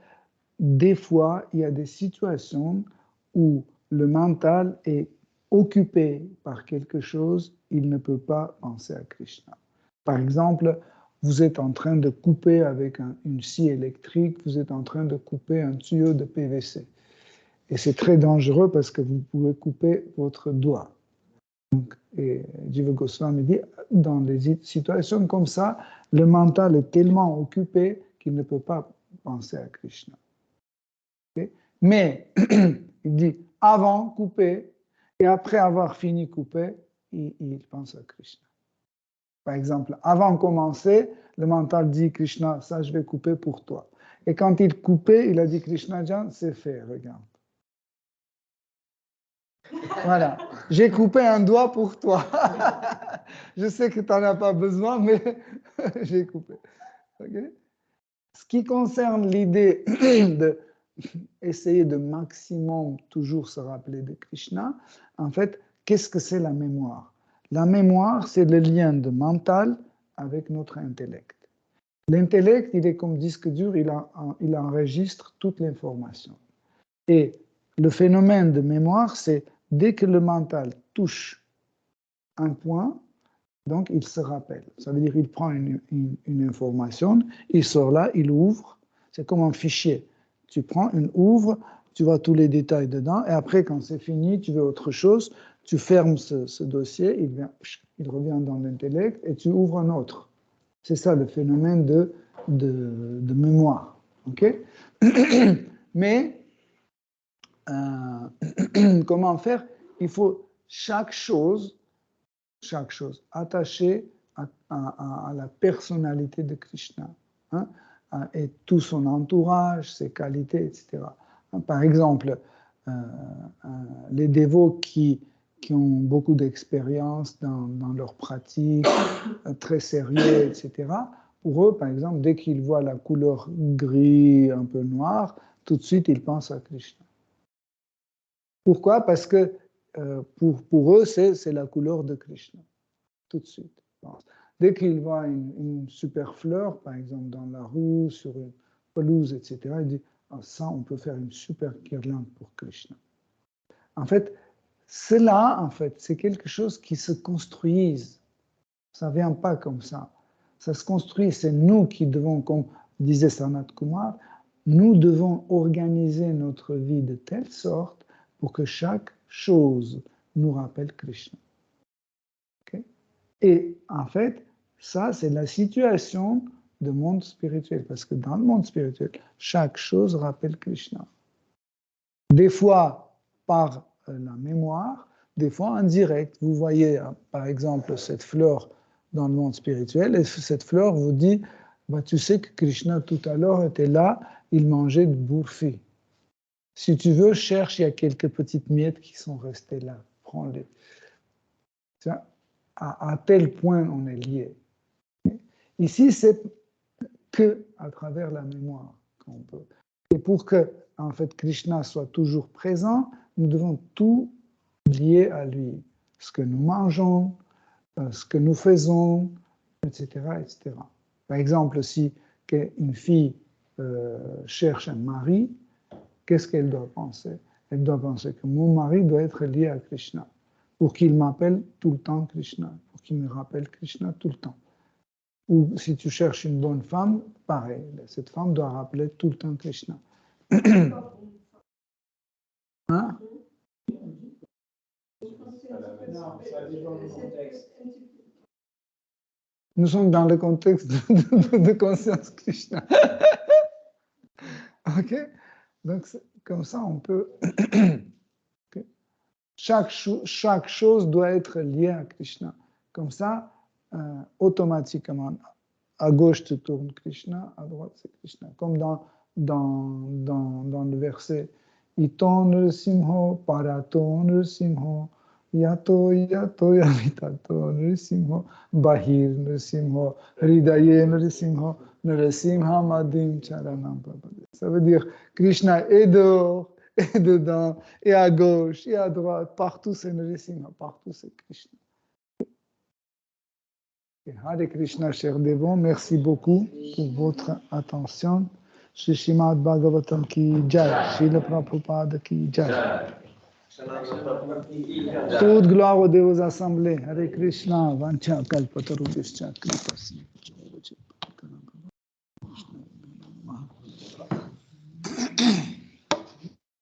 des fois, il y a des situations où le mental est occupé par quelque chose, il ne peut pas penser à Krishna. Par exemple, vous êtes en train de couper avec une scie électrique, vous êtes en train de couper un tuyau de PVC. Et c'est très dangereux parce que vous pouvez couper votre doigt. Donc, et Jiva Goswami dit, dans des situations comme ça, le mental est tellement occupé qu'il ne peut pas penser à Krishna. Okay? Mais, il dit, avant couper, et après avoir fini couper, il pense à Krishna. Par exemple, avant de commencer, le mental dit, Krishna, ça je vais couper pour toi. Et quand il coupait, il a dit, Krishna Jan, c'est fait, regarde. Voilà, j'ai coupé un doigt pour toi. Je sais que tu n'en as pas besoin, mais j'ai coupé. Okay? Ce qui concerne l'idée d'essayer de maximum toujours se rappeler de Krishna, en fait, qu'est-ce que c'est la mémoire? La mémoire, c'est le lien de mental avec notre intellect. L'intellect, il est comme disque dur, il enregistre toute l'information. Et le phénomène de mémoire, c'est dès que le mental touche un point, donc il se rappelle. Ça veut dire qu'il prend une information, il sort là, il ouvre. C'est comme un fichier. Tu prends, ouvre, tu vois tous les détails dedans, et après, quand c'est fini, tu veux autre chose, tu fermes ce dossier, il revient dans l'intellect, et tu ouvres un autre. C'est ça le phénomène de mémoire. Okay? Mais comment faire? Il faut chaque chose attachée à la personnalité de Krishna, hein, et tout son entourage, ses qualités, etc. Par exemple, les dévots qui ont beaucoup d'expérience dans leur pratique, très sérieux, etc., pour eux, par exemple, dès qu'ils voient la couleur gris, un peu noire, tout de suite, ils pensent à Krishna. Pourquoi? Parce que pour eux, c'est la couleur de Krishna. Tout de suite. Dès qu'ils voient une super fleur, par exemple dans la rue, sur une pelouse, etc., ils disent, ah, ça, on peut faire une super guirlande pour Krishna. En fait, cela, en fait, c'est quelque chose qui se construise. Ça ne vient pas comme ça. Ça se construit. C'est nous qui devons, comme disait Sanat Kumar, nous devons organiser notre vie de telle sorte pour que chaque chose nous rappelle Krishna. Okay? Et en fait, ça, c'est la situation du monde spirituel, parce que dans le monde spirituel, chaque chose rappelle Krishna. Des fois par la mémoire, des fois en direct. Vous voyez, par exemple, cette fleur dans le monde spirituel, et cette fleur vous dit, bah, tu sais que Krishna tout à l'heure était là, il mangeait de bourfi. Si tu veux, cherche, il y a quelques petites miettes qui sont restées là. Prends-les. À tel point on est lié. Ici, c'est que à travers la mémoire qu'on peut. Et pour que, en fait, Krishna soit toujours présent, nous devons tout lier à lui. Ce que nous mangeons, ce que nous faisons, etc., etc. Par exemple, si une fille cherche un mari, qu'est-ce qu'elle doit penser? Elle doit penser que mon mari doit être lié à Krishna, pour qu'il m'appelle tout le temps Krishna, pour qu'il me rappelle Krishna tout le temps. Ou si tu cherches une bonne femme, pareil, cette femme doit rappeler tout le temps Krishna. Hein? Nous sommes dans le contexte de conscience Krishna. Ok? Donc, comme ça, on peut. Okay. Chaque chose doit être liée à Krishna. Comme ça, automatiquement, à gauche tu tournes Krishna, à droite c'est Krishna. Comme dans le verset Ito Nrsimho, Parato Nrsimho, Yato Yamitato Nrsimho, Bahir Nrsimho, Hridaye Nrsimho, Nrsimha Madim Charanam Prabhade. Ça veut dire Krishna est dehors, et dedans, et à gauche, et à droite, partout c'est Nrsimha, partout c'est Krishna. Hare Krishna, chers dévots, merci beaucoup pour votre attention. Shri Srimad Bhagavatam ki jai, Srila Prabhupada ki jai. Toute gloire aux dévots assemblés. Hare Krishna, Vancha Kalpatarubhishcha Kripa.